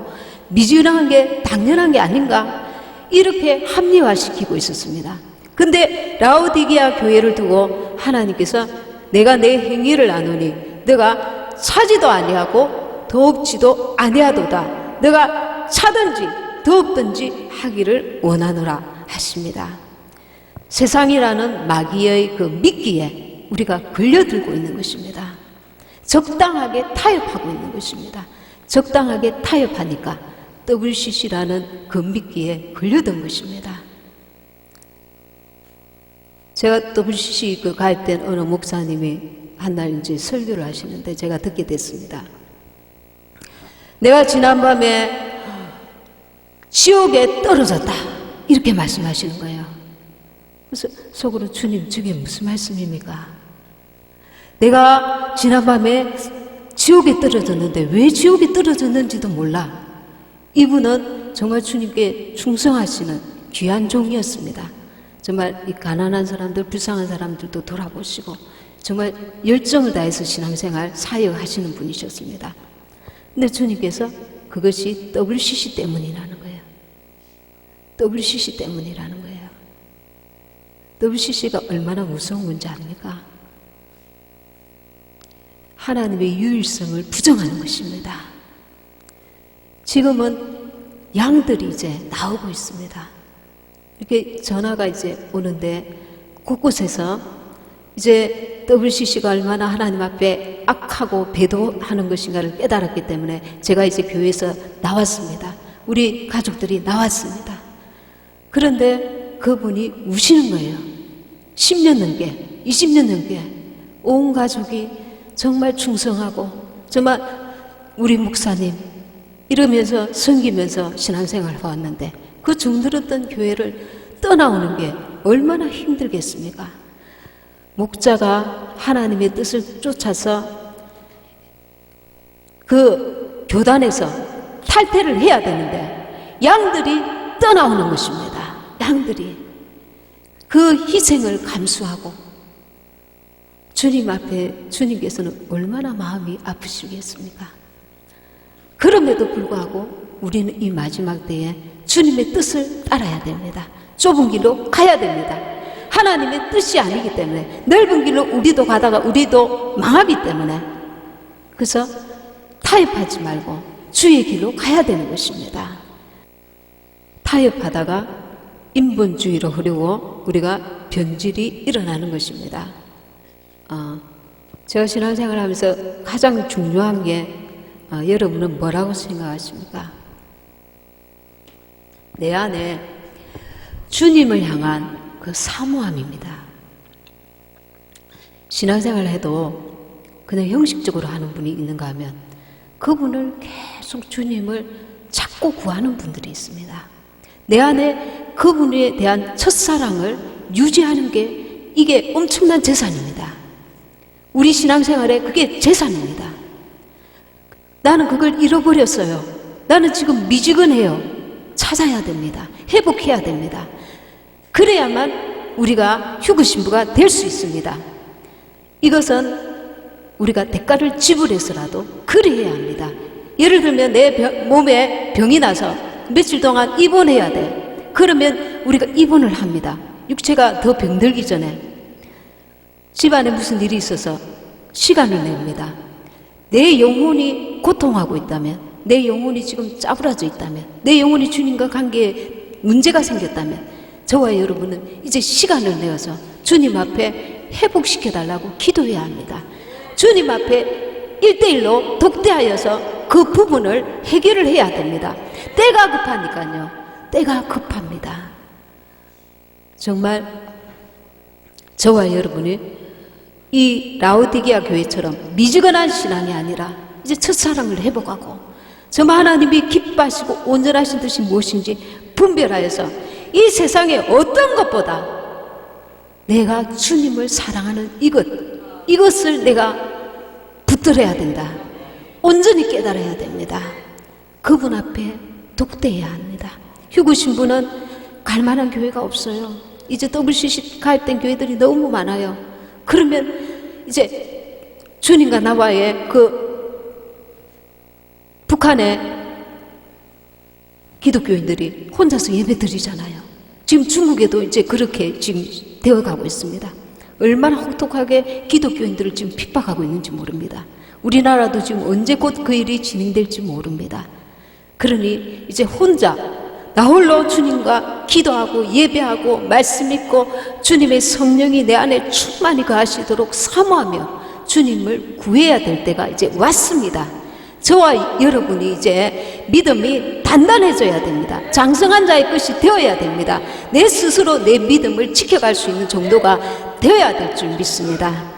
Speaker 1: 미지근한 게 당연한 게 아닌가? 이렇게 합리화시키고 있었습니다. 근데 라오디게아 교회를 두고 하나님께서 내가 내 행위를 아노니 너가 차지도 아니하고 더욱지도 아니하도다. 너가 차든지 더욱든지 하기를 원하노라 하십니다. 세상이라는 마귀의 그 미끼에 우리가 걸려들고 있는 것입니다. 적당하게 타협하고 있는 것입니다. 적당하게 타협하니까 WCC라는 그 미끼에 걸려든 것입니다. 제가 WCC 그 가입된 어느 목사님이 한날 이제 설교를 하시는데 제가 듣게 됐습니다. 내가 지난밤에 지옥에 떨어졌다 이렇게 말씀하시는 거예요. 그래서 속으로 주님 저게 무슨 말씀입니까? 내가 지난밤에 지옥에 떨어졌는데 왜 지옥에 떨어졌는지도 몰라. 이분은 정말 주님께 충성하시는 귀한 종이었습니다. 정말 이 가난한 사람들, 불쌍한 사람들도 돌아보시고 정말 열정을 다해서 신앙생활 사역하시는 분이셨습니다. 근데 주님께서 그것이 WCC 때문이라는 거예요. WCC 때문이라는 거예요. WCC가 얼마나 무서운 문제 아닙니까? 하나님의 유일성을 부정하는 것입니다. 지금은 양들이 이제 나오고 있습니다. 이렇게 전화가 이제 오는데 곳곳에서 이제 WCC가 얼마나 하나님 앞에 악하고 배도하는 것인가를 깨달았기 때문에 제가 이제 교회에서 나왔습니다. 우리 가족들이 나왔습니다. 그런데 그분이 우시는 거예요. 10년 넘게, 20년 넘게 온 가족이 정말 충성하고 정말 우리 목사님 이러면서 섬기면서 신앙생활을 해왔는데 그 정들었던 교회를 떠나오는 게 얼마나 힘들겠습니까? 목자가 하나님의 뜻을 쫓아서 그 교단에서 탈퇴를 해야 되는데 양들이 떠나오는 것입니다. 양들이 그 희생을 감수하고 주님 앞에 주님께서는 얼마나 마음이 아프시겠습니까? 그럼에도 불구하고 우리는 이 마지막 때에 주님의 뜻을 따라야 됩니다. 좁은 길로 가야 됩니다. 하나님의 뜻이 아니기 때문에 넓은 길로 우리도 가다가 우리도 망하기 때문에 그래서 타협하지 말고 주의 길로 가야 되는 것입니다. 타협하다가 인본주의로 흐르고 우리가 변질이 일어나는 것입니다. 제가 신앙생활을 하면서 가장 중요한 게 여러분은 뭐라고 생각하십니까? 내 안에 주님을 향한 그 사모함입니다. 신앙생활을 해도 그냥 형식적으로 하는 분이 있는가 하면 그분을 계속 주님을 찾고 구하는 분들이 있습니다. 내 안에 그분에 대한 첫사랑을 유지하는 게 이게 엄청난 재산입니다. 우리 신앙생활에 그게 재산입니다. 나는 그걸 잃어버렸어요. 나는 지금 미지근해요. 찾아야 됩니다. 회복해야 됩니다. 그래야만 우리가 휴거신부가 될 수 있습니다. 이것은 우리가 대가를 지불해서라도 그래야 합니다. 예를 들면 내 몸에 병이 나서 며칠 동안 입원해야 돼. 그러면 우리가 입원을 합니다. 육체가 더 병들기 전에 집안에 무슨 일이 있어서 시간을 냅니다. 내 영혼이 고통하고 있다면, 내 영혼이 지금 짜부라져 있다면, 내 영혼이 주님과 관계에 문제가 생겼다면 저와 여러분은 이제 시간을 내어서 주님 앞에 회복시켜달라고 기도해야 합니다. 주님 앞에 1대1로 독대하여서 그 부분을 해결을 해야 됩니다. 때가 급하니까요. 때가 급합니다. 정말 저와 여러분이 이 라오디게아 교회처럼 미지근한 신앙이 아니라 이제 첫사랑을 회복하고 정말 하나님이 기뻐하시고 온전하신 뜻이 무엇인지 분별하여서 이 세상에 어떤 것보다 내가 주님을 사랑하는 이것을 내가 붙들어야 된다. 온전히 깨달아야 됩니다. 그분 앞에 독대해야 합니다. 휴고 신부는 갈 만한 교회가 없어요. 이제 WCC 가입된 교회들이 너무 많아요. 그러면 이제 주님과 나와의 그 북한의 기독교인들이 혼자서 예배 드리잖아요. 지금 중국에도 이제 그렇게 지금 되어가고 있습니다. 얼마나 혹독하게 기독교인들을 지금 핍박하고 있는지 모릅니다. 우리나라도 지금 언제 곧 그 일이 진행될지 모릅니다. 그러니 이제 혼자 나 홀로 주님과 기도하고 예배하고 말씀 읽고 주님의 성령이 내 안에 충만히 거하시도록 사모하며 주님을 구해야 될 때가 이제 왔습니다. 저와 여러분이 이제 믿음이 단단해져야 됩니다. 장성한 자의 것이 되어야 됩니다. 내 스스로 내 믿음을 지켜갈 수 있는 정도가 되어야 될 줄 믿습니다.